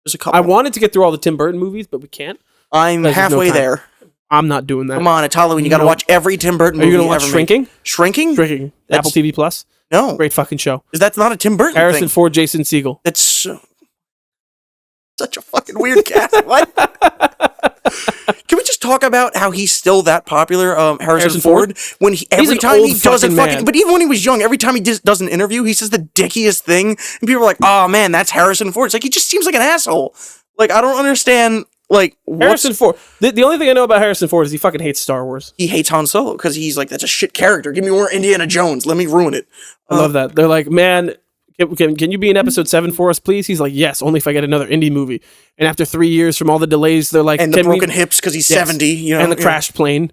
There's a couple. I wanted to get through all the Tim Burton movies, but we can't. I'm halfway there. I'm not doing that. Come on, it's Halloween. You got to watch every Tim Burton movie. Are you going to watch Shrinking? Shrinking? Shrinking. Apple TV Plus? No. Great fucking show. That's not a Tim Burton Harrison thing. Ford, Jason Segel. That's such a fucking weird cast. What? Can we just talk about how he's still that popular, Harrison Ford? When every time he does it fucking... But even when he was young, every time he does an interview, he says the dickiest thing. And people are like, oh man, that's Harrison Ford. It's like, he just seems like an asshole. Like, I don't understand... Like Harrison Ford. The only thing I know about Harrison Ford is he fucking hates Star Wars. He hates Han Solo because he's like, that's a shit character. Give me more Indiana Jones. Let me ruin it. I love that. They're like, man, Can you be in episode 7 for us, please? He's like, yes, only if I get another indie movie. And after 3 years from all the delays, they're like, and the broken hips because he's 70, you know, and the crashed plane.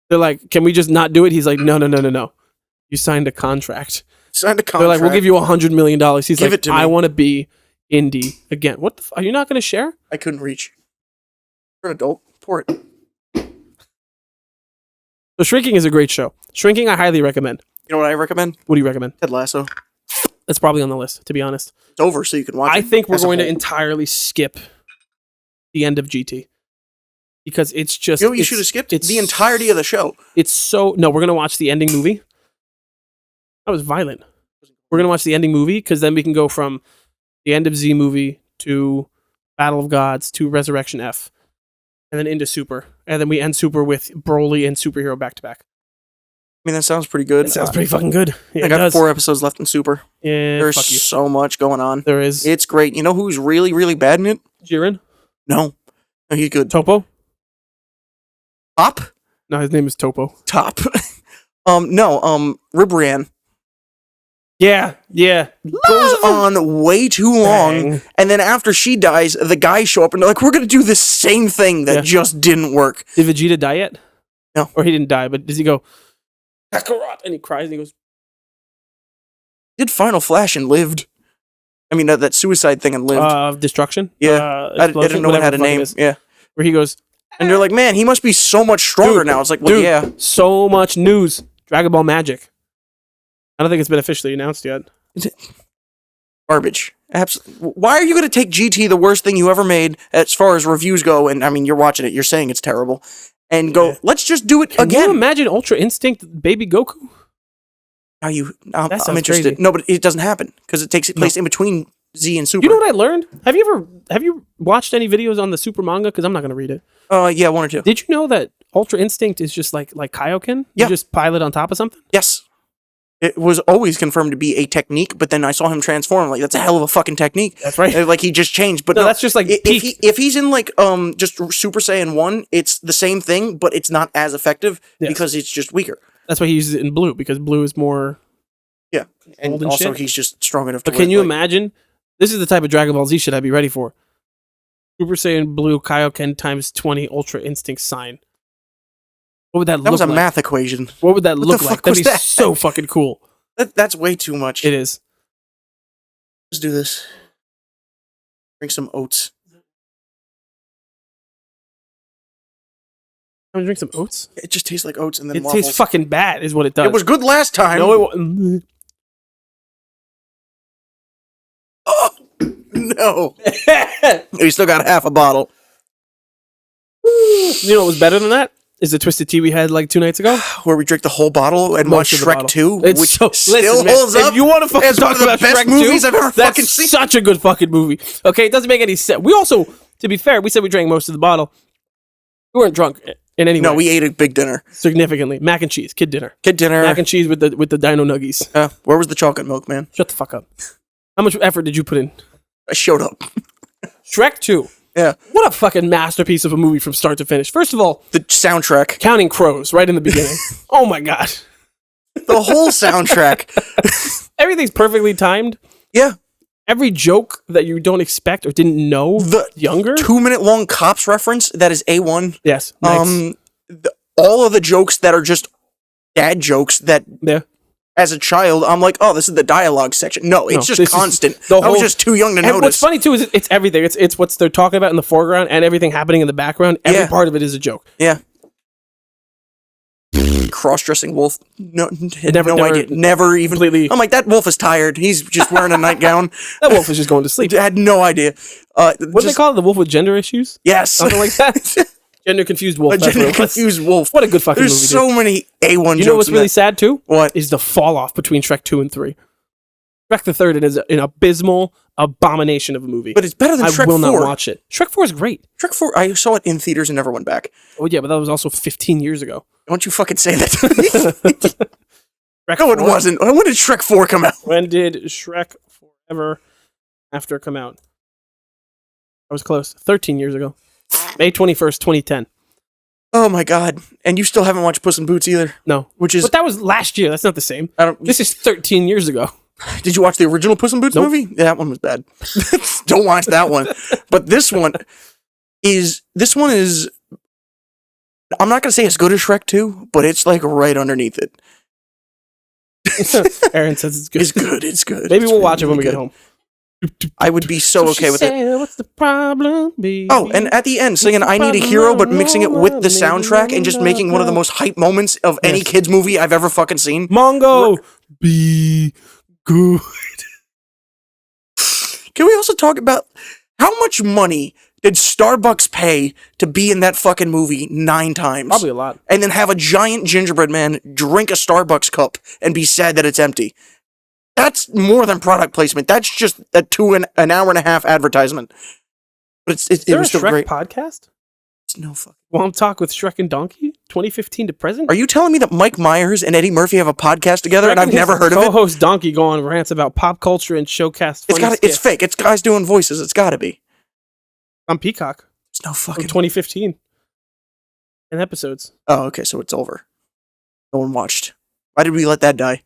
They're like, can we just not do it? He's like, no. You signed a contract. Signed a contract. They're like, we'll give you $100 million. He's Give like, it to me. I want to be indie again. What the? Are you not going to share? I couldn't reach. You're an adult. Pour it. So Shrinking is a great show. Shrinking, I highly recommend. You know what I recommend? What do you recommend? Ted Lasso. That's probably on the list, to be honest. It's over, so you can watch it. I think we're as a going to whole. entirely skip the end of GT. Because it's just... You know what you should have skipped? it's The entirety of the show. It's so... No, we're going to watch the ending movie. That was violent. We're going to watch the ending movie, because then we can go from the end of Z movie to Battle of Gods to Resurrection F. And then into Super. And then we end Super with Broly and Superhero back-to-back. I mean, that sounds pretty good. It sounds pretty fucking good. Yeah, I it got does. 4 episodes left in Super. Yeah, There's fuck you. so much going on. There is. It's great. You know who's really, really bad in it? Jiren? No. No, he's good. Topo? Top? No, his name is Topo. Top. Ribrianne Yeah. goes on way too long, Dang. and then after she dies, the guys show up and they're like, we're gonna do the same thing that Yeah. just didn't work. Did Vegeta die yet? No. Or he didn't die, but does he go, Kakarot? And he cries and he goes, Did Final Flash and lived. I mean, that suicide thing and lived. Destruction? Yeah. I didn't know it had a name. Yeah. Where he goes, And they're like, man, he must be so much stronger Dude, now. It's like, well, dude, yeah. so much news. Dragon Ball Magic. I don't think it's been officially announced yet. Garbage. Absolutely. Why are you going to take GT, the worst thing you ever made, as far as reviews go, and I mean, you're watching it, you're saying it's terrible, and go, Yeah. let's just do it Can again. you imagine Ultra Instinct Baby Goku? Now I'm sounds interested. crazy. No, but it doesn't happen because it takes place in between Z and Super. You know what I learned? Have you watched any videos on the Super manga? Because I'm not going to read it. Yeah, 1 or 2. Did you know that Ultra Instinct is just like Kaioken? Yeah. You just pilot on top of something? Yes. It was always confirmed to be a technique, but then I saw him transform. Like, that's a hell of a fucking technique. That's right. Like, he just changed. But No, no, that's just like peak. if he's in like just Super Saiyan 1, it's the same thing, but it's not as effective Yes. because it's just weaker. That's why he uses it in blue, because blue is more... Yeah. And and also shit. he's just strong enough to But can win, you like- imagine? This is the type of Dragon Ball Z shit I'd be ready for. Super Saiyan Blue Kaioken times 20 Ultra Instinct sign. What would that That look was a like? math equation. What would that What look the like? fuck That'd was be that? so fucking cool. That's way too much. It is. Let's do this. Drink some oats. I'm gonna drink some oats. It just tastes like oats and then It waffles. tastes fucking bad, is what it does. It was good last time. No, it wasn't. Oh, no. We still got half a bottle. You know what was better than that? Is the Twisted Tea we had like 2 nights ago? Where we drink the whole bottle and watch Most of the Shrek bottle. 2, It's which so, still listen, man, holds up. If you want to fucking as one talk of the about best Shrek movies 2, I've ever that's fucking seen. such a good fucking movie. Okay, it doesn't make any sense. We also, to be fair, we said we drank most of the bottle. We weren't drunk in any way. No, we ate a big dinner. Significantly. Mac and cheese, kid dinner. Kid dinner. Mac and cheese with the dino nuggies. Where was the chocolate milk, man? Shut the fuck up. How much effort did you put in? I showed up. Shrek 2. Yeah. What a fucking masterpiece of a movie from start to finish. First of all, The soundtrack. counting crows right in the beginning. Oh my god. The whole soundtrack. Everything's perfectly timed. Yeah. Every joke that you don't expect or didn't know The younger. 2-minute long Cops reference, that is A1. Yes. Nice. All of the jokes that are just dad jokes that Yeah. as a child, I'm like, oh, this is the dialogue section. No, it's this just is constant. the I was whole- just too young to And what's notice. funny too is it's everything. It's what they're talking about in the foreground and everything happening in the background. Every Yeah. part of it is a joke. Yeah. Cross-dressing wolf. No, had Never- no never- idea. Never even. completely- I'm like, that wolf is tired. He's just wearing a nightgown. That wolf is just going to sleep. I had no idea. What do they call it? The wolf with gender issues? Yes. Something like that? Gender confused wolf. A that's what gender it was. confused wolf. What a good fucking There's movie. so dude. many A1 You jokes know what's in really that. sad too? What? Is the fall off between Shrek 2 and 3. Shrek the Third is an abysmal abomination of a movie. But it's better than I Shrek will 4. not watch it. Shrek 4 is great. Shrek 4, I saw it in theaters and never went back. Oh yeah, but that was also 15 years ago. Don't you fucking say that to me. Shrek No, it 4? wasn't. When did Shrek 4 come out? When did Shrek Forever After come out? I was close. 13 years ago. May 21st, 2010. Oh my god. And you still haven't watched Puss in Boots either. No. Which is But that was last year. That's not the same. I don't This is 13 years ago. Did you watch the original Puss in Boots movie? Yeah, that one was bad. Don't watch that one. But this one is. I'm not gonna say as good as Shrek 2, but it's like right underneath it. Aaron says it's good. It's good. It's good. Maybe we'll watch it when we get home. I would be so okay with it. What's the problem, baby? Oh, and at the end, singing "I Need a Hero," but mixing it with the soundtrack and just making one of the most hype moments of any kids movie I've ever fucking seen. Mongo, be good. Can we also talk about how much money did Starbucks pay to be in that fucking movie 9 times? Probably a lot. And then have a giant gingerbread man drink a Starbucks cup and be sad that it's empty. That's more than product placement. That's just an hour and a half advertisement. But it was still Shrek great. Podcast? It's no fucking. Well, I'm talk with Shrek and Donkey, 2015 to present. Are you telling me that Mike Myers and Eddie Murphy have a podcast together and I've never heard of it? Co-host Donkey go on rants about pop culture and showcast. It's fake. It's guys doing voices. It's got to be. On Peacock. It's no fucking. 2015. 10 episodes. Oh, okay. So it's over. No one watched. Why did we let that die?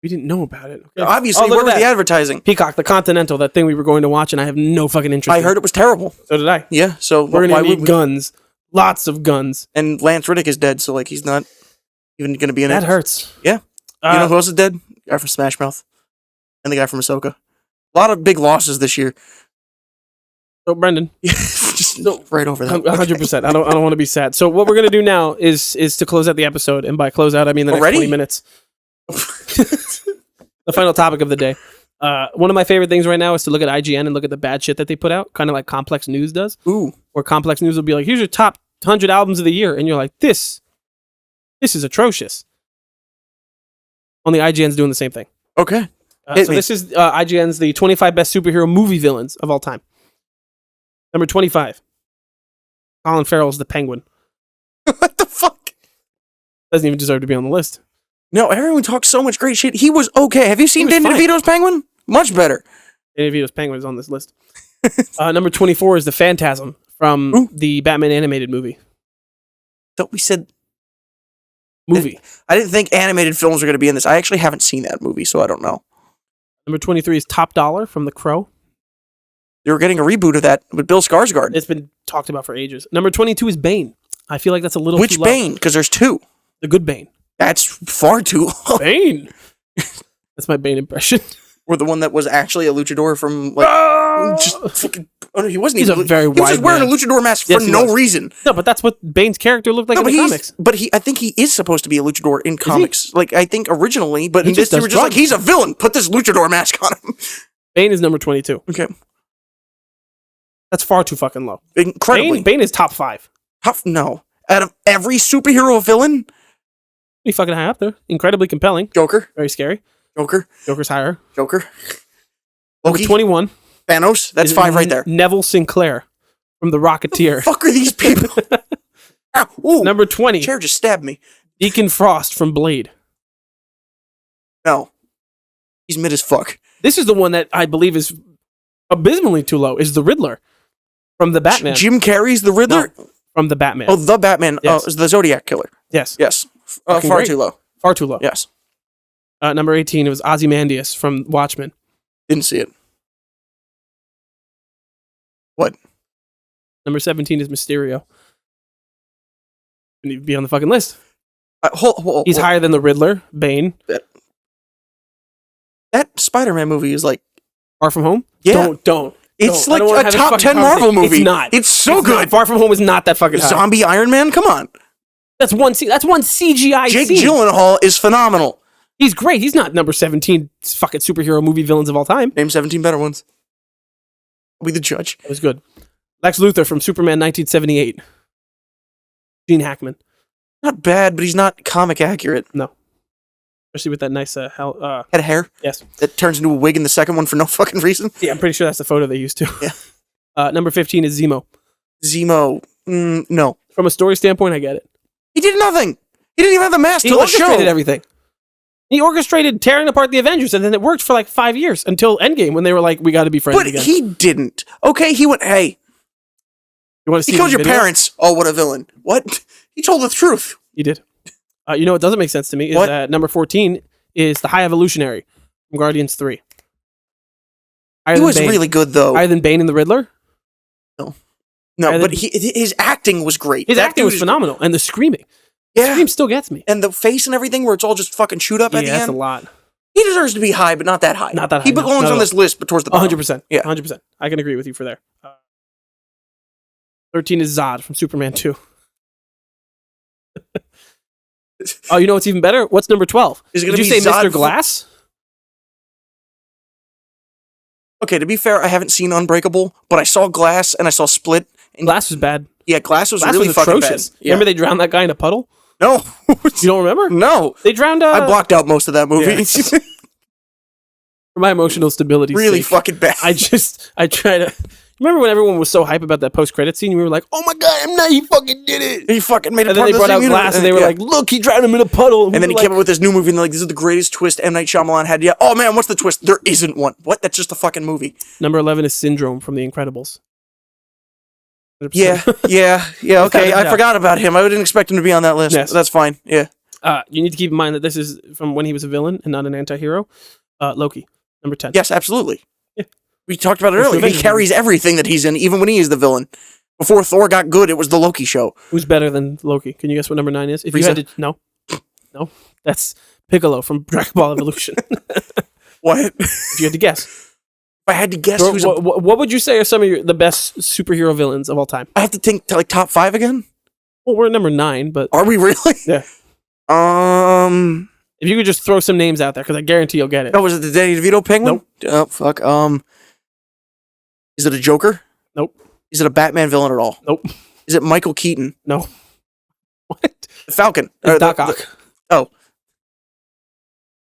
We didn't know about it. Okay. Obviously, where was the advertising? Peacock, the Continental, that thing we were going to watch, and I have no fucking interest I heard it was terrible. So did I. Yeah, so we're going to need guns. Lots of guns. And Lance Riddick is dead, so like he's not even going to be in it. That hurts. Yeah. You know who else is dead? The guy from Smash Mouth. And the guy from Ahsoka. A lot of big losses this year. So, Brendan. Just right over that. 100%. I don't want to be sad. So what we're going to do now is to close out the episode. And by close out, I mean the next 20 minutes. The final topic of the day. One of my favorite things right now is to look at IGN and look at the bad shit that they put out, kind of like Complex News does. Ooh. Where Complex News will be like, here's your top 100 albums of the year. And you're like, this is atrocious. Only IGN's doing the same thing. Okay. So this is IGN's the 25 best superhero movie villains of all time. Number 25. Colin Farrell's the Penguin. What the fuck? Doesn't even deserve to be on the list. No, everyone talks so much great shit. He was okay. Have you seen Danny DeVito's Penguin? Much better. Danny DeVito's Penguin is on this list. Number 24 is the Phantasm from the Batman animated movie. Thought we said movie. I didn't think animated films were going to be in this. I actually haven't seen that movie, so I don't know. Number 23 is Top Dollar from The Crow. They were getting a reboot of that with Bill Skarsgård. It's been talked about for ages. Number 22 is Bane. I feel like that's a little Which too low. Bane? Because there's 2. The good Bane. That's far too low. Bane. That's my Bane impression. Or the one that was actually a luchador from like just fucking. Oh no, he wasn't. He's even, a very he was just wearing a luchador mask for no reason. No, but that's what Bane's character looked like in the comics. But I think he is supposed to be a luchador in comics. Like I think originally, but in this they were just like he's a villain. Put this luchador mask on him. Bane is number 22. Okay, that's far too fucking low. Incredibly, Bane is top 5. No, out of every superhero villain, pretty fucking high up there. Incredibly compelling. Joker, very scary. Joker's higher. Loki. Number 21. Thanos. That's 5 right there. Neville Sinclair from The Rocketeer. The fuck are these people? Ooh, number 20. Chair just stabbed me. Deacon Frost from Blade. No, he's mid as fuck. This is the one that I believe is abysmally too low. Is the Riddler from the Batman? Jim Carrey's the Riddler from the Batman. Oh, the Batman. Yes. Oh, is the Zodiac Killer. Yes. Far too low. Far too low. Yes. Number 18, it was Ozymandias from Watchmen. Didn't see it. What? Number 17 is Mysterio. Didn't even be on the fucking list. He's higher than the Riddler, Bane. That Spider-Man movie is like Far From Home? Yeah. Don't. It's like a top 10 Marvel movie. It's not. It's so good. Far From Home is not that fucking high. Zombie Iron Man? Come on. That's one CGI Jake scene. Gyllenhaal is phenomenal. He's great. He's not number 17 fucking superhero movie villains of all time. Name 17 better ones. I'll be the judge. It was good. Lex Luthor from Superman 1978. Gene Hackman. Not bad, but he's not comic accurate. No. Especially with that nice head of hair. Yes. That turns into a wig in the second one for no fucking reason. Yeah, I'm pretty sure that's the photo they used to. Yeah. Number 15 is Zemo. No. From a story standpoint, I get it. He did nothing. He didn't even have the mask till the show. He orchestrated everything. He orchestrated tearing apart the Avengers, and then it worked for like 5 years until Endgame when they were like, we got to be friends again. But he didn't. Okay, he went, hey. You want to see He killed your parents. Oh, what a villain. What? He told the truth. He did. You know what doesn't make sense to me is that number 14 is The High Evolutionary from Guardians 3. He was really good, though. Higher than Bane and the Riddler? No, but his acting was great. His acting was phenomenal. And the screaming. Yeah. The scream still gets me. And the face and everything where it's all just fucking shoot up at the end. Yeah, that's a lot. He deserves to be high, but not that high. Not that high. He belongs on this list, but towards the bottom. 100%. Yeah. 100%. I can agree with you for there. 13 is Zod from Superman 2. Oh, you know what's even better? What's number 12? Did you say Zod Mr. Glass? Okay, to be fair, I haven't seen Unbreakable, but I saw Glass and I saw Split. And Glass was bad. Yeah, Glass was really fucking atrocious. bad. Yeah. Remember they drowned that guy in a puddle? No. You don't remember? No. They drowned... I blocked out most of that movie. Yeah. For my emotional stability really sake, fucking bad. I try to... Remember when everyone was so hype about that post-credit scene? We were like, oh my god, I'm not, he fucking did it. He fucking made it. And then they brought out Glass and they were like, look, he drowned him in a puddle. And then he came up with this new movie and they're like, this is the greatest twist M. Night Shyamalan had yet. Oh man, what's the twist? There isn't one. What? That's just a fucking movie. Number 11 is Syndrome from The Incredibles. 100%. Yeah, okay. I forgot about him. I didn't expect him to be on that list. Yes. That's fine, yeah. You need to keep in mind that this is from when he was a villain and not an anti-hero. Loki, number 10. Yes, absolutely. Yeah. We talked about it earlier. He carries everything that he's in, even when he is the villain. Before Thor got good, it was the Loki show. Who's better than Loki? Can you guess what number 9 is? If Frieza. you had to, no, that's Piccolo from Dragon Ball Evolution. What? If you had to guess, If I had to guess, what would you say are some of the best superhero villains of all time? I have to think like top 5 again. Well, we're at number 9, but Are we really? Yeah. If you could just throw some names out there, because I guarantee you'll get it. Oh, was it the Danny DeVito Penguin? Nope. Oh, fuck. Is it a Joker? Nope. Is it a Batman villain at all? Nope. Is it Michael Keaton? No. What? The Falcon. It's Doc Ock. Oh.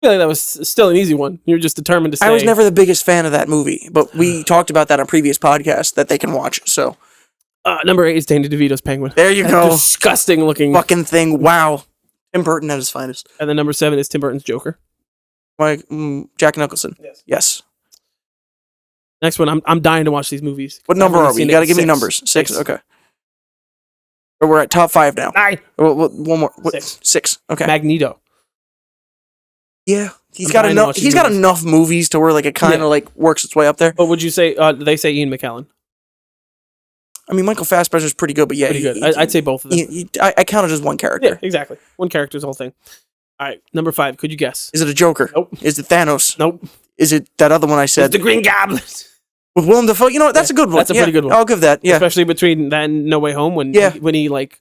I feel like that was still an easy one. You were just determined to say. I was never the biggest fan of that movie, but we talked about that on previous podcasts that they can watch, so. Number 8 is Danny DeVito's Penguin. There you That go. disgusting looking Fucking thing. Wow. Tim Burton at his finest. And then number 7 is Tim Burton's Joker. Jack Nicholson. Yes. Next one, I'm dying to watch these movies. What number are we? You gotta give me 6. numbers. 6? Okay. But we're at top 5 now. 9. One more. 6. 6. Okay. Magneto. Yeah. He's got enough movies to where like it kind of like works its way up there. But would you say, they say Ian McKellen? I mean, Michael Fassbender's pretty good, but yeah. Pretty good. I'd say both of them. I count it as one character. Yeah, exactly. One character's the whole thing. All right, number 5. Could you guess? Is it a Joker? Nope. Is it Thanos? Nope. Is it that other one I said? It's the Green Goblin. With Willem Dafoe? You know what? That's a good one. That's a pretty good one. I'll give that. Yeah. Especially between that and No Way Home when he like,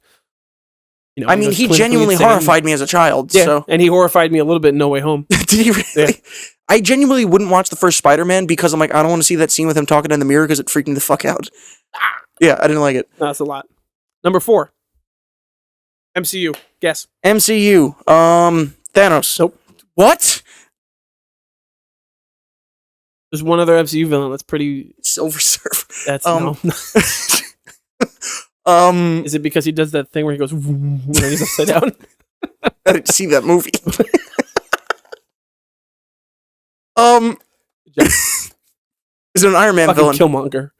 you know. I mean, he genuinely horrified me as a child. Yeah, so. And he horrified me a little bit in No Way Home. Did he really? Yeah. I genuinely wouldn't watch the first Spider-Man because I'm like, I don't want to see that scene with him talking in the mirror because it freaked me the fuck out. Yeah, I didn't like it. No, that's a lot. Number 4. MCU. Guess. MCU. Thanos. Nope. What? There's one other MCU villain that's pretty... Silver Surfer. That's no. Is it because he does that thing where he goes when he's upside down? I didn't see that movie. Is it an Iron Man Fucking villain? Killmonger.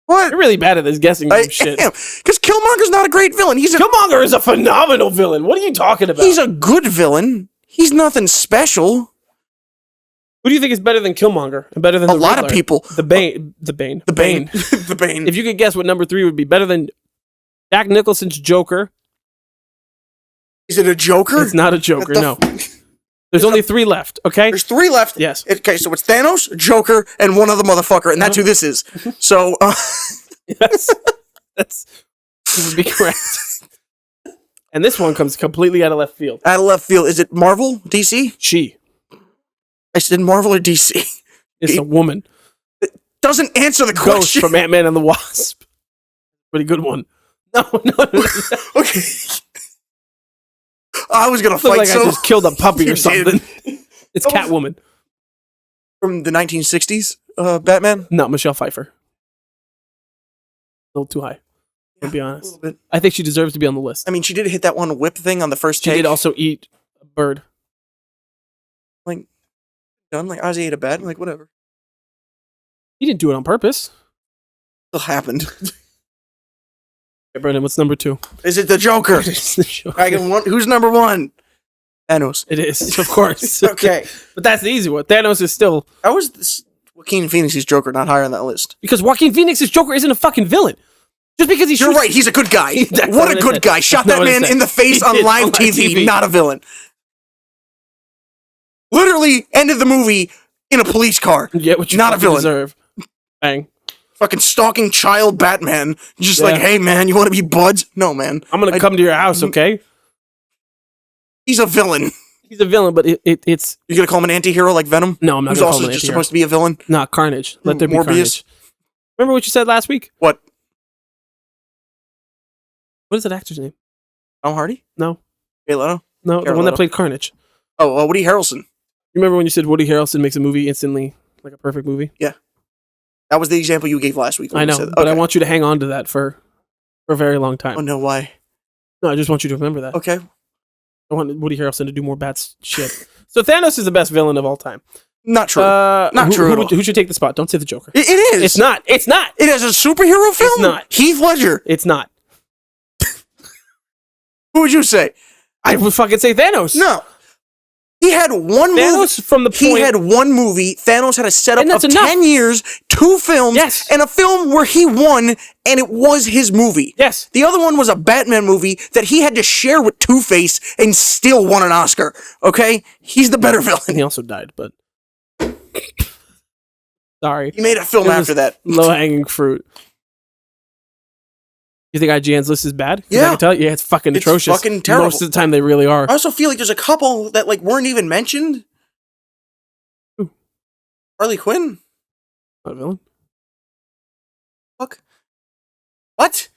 What? You're really bad at this guessing shit. Because Killmonger's not a great villain. Killmonger is a phenomenal villain. What are you talking about? He's a good villain. He's nothing special. Who do you think is better than Killmonger and better than a lot of people? The Bane. The Bane. The Bane. If you could guess what number 3 would be better than Jack Nicholson's Joker. Is it a Joker? It's not a Joker. No. There's only 3 left. Okay. There's 3 left. Yes. Okay, so it's Thanos, Joker, and one other motherfucker, and that's who this is. So. Yes. You would be correct. And this one comes completely out of left field. Out of left field. Is it Marvel? DC? She. I said Marvel or DC? It's a woman. It doesn't answer the Ghost question. from Ant-Man and the Wasp. Pretty good one. No. Okay. I was gonna fight. Like I just killed a puppy or something. It's Catwoman from the 1960s. Batman. No, Michelle Pfeiffer. A little too high. I'll be honest. A little bit. I think she deserves to be on the list. I mean, she did hit that one whip thing on the first She take. did also eat a bird. Like, done. Like Ozzy ate a bat. Like, whatever. He didn't do it on purpose. It still happened. Okay, Brendan, what's number 2? Is it the Joker? It's the Joker. Who's number 1? Thanos. It is, of course. Okay. But that's the easy one. Thanos is still... How was this Joaquin Phoenix's Joker not higher on that list? Because Joaquin Phoenix's Joker isn't a fucking villain. Just because he's... You're right, he's a good guy. What a good guy. Shot that man in the face on live TV, not a villain. Literally ended the movie in a police car. Yeah, what you not a villain. Deserve. Bang. Fucking stalking child Batman. Just like, hey man, you want to be buds? No, man. I'm gonna come to your house, okay? He's a villain. He's a villain, but it's... You're gonna call him an anti-hero like Venom? No, I'm not Who's gonna call also him an just anti-hero. supposed to be a villain? Nah, Carnage. Let there be Morbius. Carnage. Remember what you said last week? What? What is that actor's name? Tom Hardy? No. Jay Leno? No, the one that played Carnage. Oh, Woody Harrelson. You remember when you said Woody Harrelson makes a movie instantly like a perfect movie? Yeah. That was the example you gave last week. I know, but I want you to hang on to that for a very long time. Oh, no, why? No, I just want you to remember that. Okay. I want Woody Harrelson to do more bad shit. So Thanos is the best villain of all time. Not true. Not true. Who should take the spot? Don't say the Joker. It is. It's not. It's not. It is a superhero film? It's not. Heath Ledger. It's not. Who would you say? I would fucking say Thanos. No. He had one Thanos movie. from the point... He had one movie. Thanos had a setup of enough. 10 years, 2 films, and a film where he won, and it was his movie. Yes. The other one was a Batman movie that he had to share with Two-Face and still won an Oscar. Okay? He's the better villain. He also died, but... Sorry. He made a film after that. Low-hanging fruit. You think IGN's list is bad? 'Cause Yeah. I can tell you, it's fucking atrocious. Fucking terrible. Most of the time, they really are. I also feel like there's a couple that like weren't even mentioned. Who? Harley Quinn. Not a villain. Fuck. What?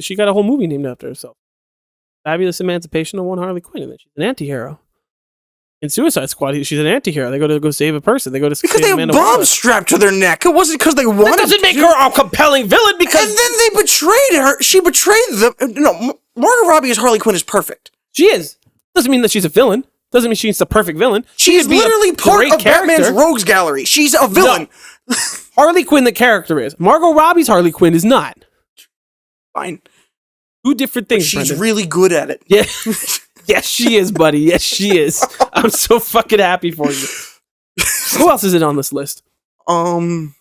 She got a whole movie named after herself. Fabulous Emancipation of One Harley Quinn, and then she's an anti-hero. In Suicide Squad, she's an anti-hero. They go save a person. They go to because they have bombs strapped to their neck. It wasn't because they wanted. That doesn't make her a compelling villain. Because and then they betrayed her. She betrayed them. No, Margot Robbie as Harley Quinn is perfect. She is. Doesn't mean that she's a villain. Doesn't mean she's the perfect villain. She's literally part of Batman's rogues gallery. She's a villain. No. Harley Quinn, the character is. Margot Robbie's Harley Quinn is not. Fine. Two different things. She's Brendan. really good at it. Yeah. Yes, she is, buddy. Yes, she is. I'm so fucking happy for you. Who else is it on this list? There's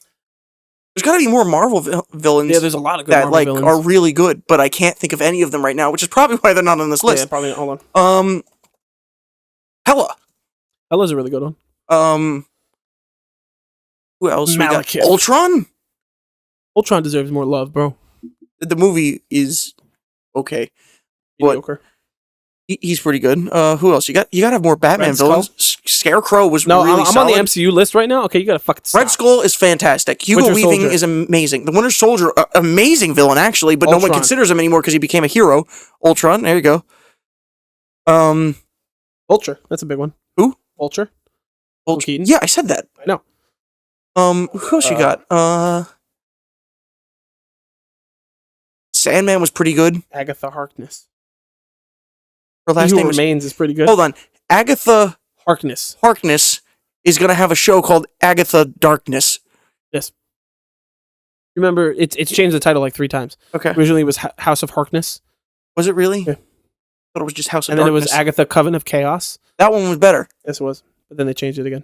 got to be more Marvel villains. Yeah, there's a lot of good that Marvel villains. are really good, but I can't think of any of them right now, which is probably why they're not on this list. Yeah, probably. Hold on. Hela. Hela's a really good one. Who else? Malekith. We got Ultron. Ultron deserves more love, bro. The movie is okay. Mediocre. He's pretty good. Who else? You got to have more Batman Red villains. Scarecrow was really I'm solid. on the MCU list right now. Okay, you gotta fucking stop. Red Skull is fantastic. Hugo Weaving is amazing. The Winter Soldier, amazing villain actually, but no one considers him anymore because he became a hero. Ultron, there you go. Vulture, that's a big one. Who? Vulture. Keaton. Yeah, I said that. I know. Who else you got? Sandman was pretty good. Agatha Harkness. Her last name Remains is pretty good. Hold on. Agatha Harkness is going to have a show called Agatha Darkness. Yes. Remember, it's changed the title like 3 times. Okay. Originally it was House of Harkness. Was it really? Yeah. I thought it was just House of Darkness. And then it was Agatha Coven of Chaos. That one was better. Yes, it was. But then they changed it again.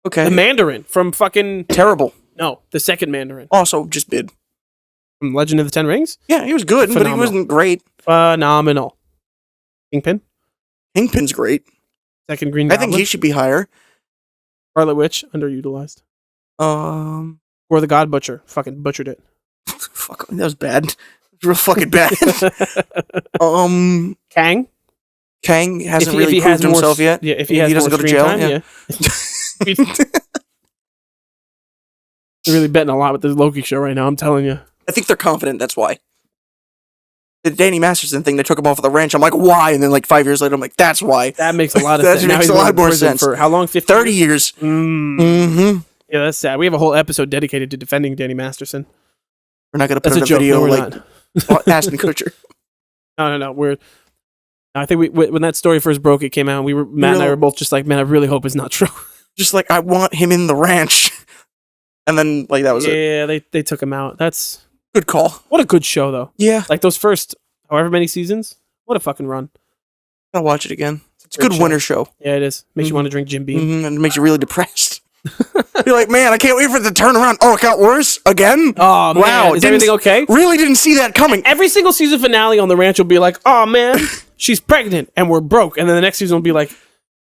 Okay. The Mandarin from fucking... Terrible. No, the second Mandarin. Also, just bid. From Legend of the Ten Rings? Yeah, he was good, but he wasn't great. Phenomenal. Kingpin? Kingpin's great. Second Green Goblin? I think he should be higher. Scarlet Witch, underutilized. Or the God Butcher. Fucking butchered it. Fuck, that was bad. Real fucking bad. Kang? Kang hasn't really proved himself yet. Yeah, if he doesn't go to jail, time, yeah. They're really betting a lot with this Loki show right now, I'm telling you. I think they're confident, that's why. The Danny Masterson thing, they took him off of the ranch. I'm like, why? And then like 5 years later, I'm like, that's why. That makes a lot of sense. That makes a lot more sense. For how long? 30 years. Mm-hmm. Yeah, that's sad. We have a whole episode dedicated to defending Danny Masterson. We're not going to put in a video like Ashton Kutcher. No. I think when that story first broke, it came out. Matt and I were both just like, man, I really hope it's not true. Just like, I want him in the ranch. And then, like, that was it. Yeah, they took him out. That's good call. What a good show, though. Yeah. Like those first however many seasons. What a fucking run. I'll watch it again. It's a good winter show. Yeah, it is. Makes you want to drink Jim Beam. And it makes you really depressed. You're like, man, I can't wait for it to turn around. Oh, it got worse again? Oh, man. Wow. Is everything okay? Really didn't see that coming. Every single season finale on the ranch will be like, oh, man, she's pregnant and we're broke. And then the next season will be like,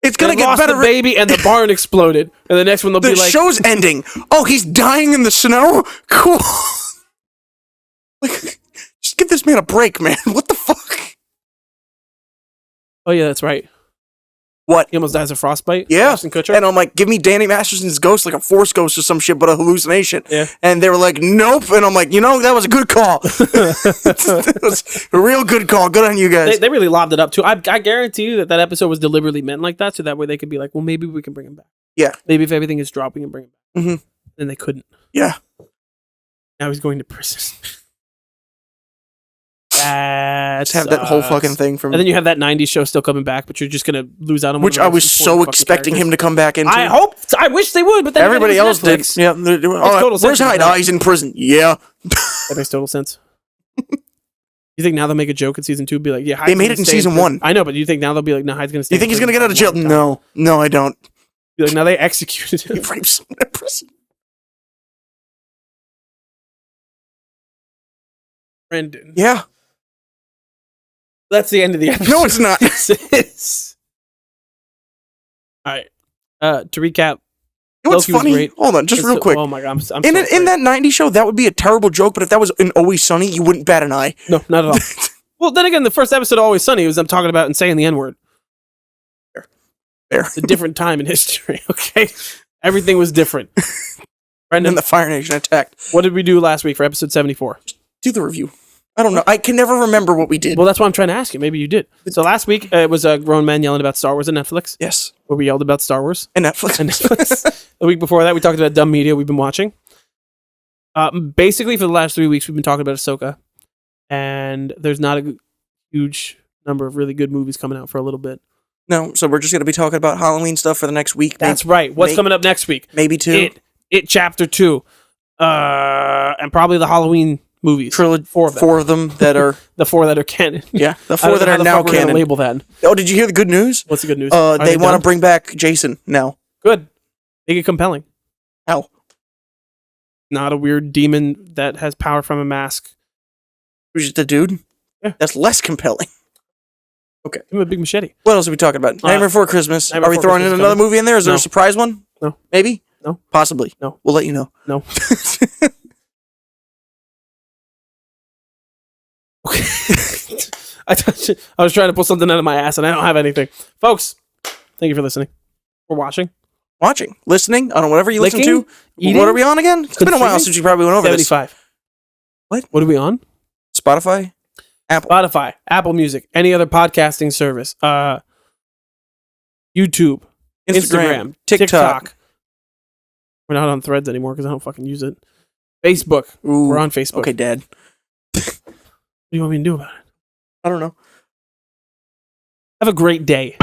it's going to get lost better. The baby and the barn exploded. And the next one they'll be like, the show's ending. Oh, he's dying in the snow? Cool. Like, just give this man a break, man. What the fuck? oh, yeah, that's right. What? He almost dies of frostbite. Yeah. Ashton Kutcher. And I'm like, give me Danny Masterson's ghost, like a force ghost or some shit, but a hallucination. Yeah. And they were like, nope. And I'm like, that was a good call. That was a real good call. Good on you guys. They really lobbed it up, too. I guarantee you that episode was deliberately meant like that, so that way they could be like, well, maybe we can bring him back. Yeah. Maybe if everything is dropping and bring him back. Mm-hmm. Then they couldn't. Yeah. Now he's going to prison. Let's have that whole fucking thing from... And then you have that 90s show still coming back, but you're just going to lose out on which I was so expecting him to come back into. I wish they would, but then everybody else did. Yeah. Where's Hyde? Oh, he's in prison. Yeah. That makes total sense. You think now they'll make a joke in season 2? Be like, yeah, Hyde's they made it in season 1. I know, but you think now they'll be like, no, Hyde's going to stay. You think he's going to get out of jail? No, I don't. Be like, now they executed him. He raped someone in prison. Brendan. Yeah. That's the end of the episode. No, it's not. Yes, it is. All right. To recap, You know what's Loki was funny? great. Hold on, just real quick. Oh my god, I'm in that 90s show, that would be a terrible joke, but if that was in Always Sunny, you wouldn't bat an eye. No, not at all. Well, then again, the first episode of Always Sunny was them talking about and saying the N-word. There. It's a different time in history, okay? Everything was different. And then the Fire Nation attacked. What did we do last week for episode 74? Do the review. I don't know. I can never remember what we did. Well, that's why I'm trying to ask you. Maybe you did. So last week, it was grown men yelling about Star Wars and Netflix. Yes. Where we yelled about Star Wars. And Netflix. The week before that, we talked about dumb media we've been watching. Basically, for the last 3 weeks, we've been talking about Ahsoka. And there's not a huge number of really good movies coming out for a little bit. No, so we're just going to be talking about Halloween stuff for the next week. That's right. What's coming up next week? Maybe 2. It Chapter 2. And probably the Halloween movies. Trilogy, 4 of them that are... the 4 that are canon. Yeah, the 4 that are now canon. Label that. Oh, did you hear the good news? What's the good news? They want to bring back Jason now. Good. Make it compelling. How? Not a weird demon that has power from a mask. Who's just a dude? Yeah. That's less compelling. Okay. Give him a big machete. What else are we talking about? Nightmare Before Christmas. Nightmare Are we Before throwing in Christmas another coming? movie in there? Is there No. a surprise one? No. Maybe? No. Possibly. No. We'll let you know. No. I was trying to pull something out of my ass and I don't have anything. Folks, thank you for listening. Or watching. Watching. Listening. On whatever you listen Licking? to. Eating? What are we on again? It's been a while Consuming? since you probably went over 75. What? What are we on? this. Spotify? Apple. Spotify, Apple Music, any other podcasting service. YouTube, Instagram, TikTok. We're not on Threads anymore because I don't fucking use it. Facebook. Ooh. We're on Facebook. Okay, Dad. What do you want me to do about it? I don't know. Have a great day.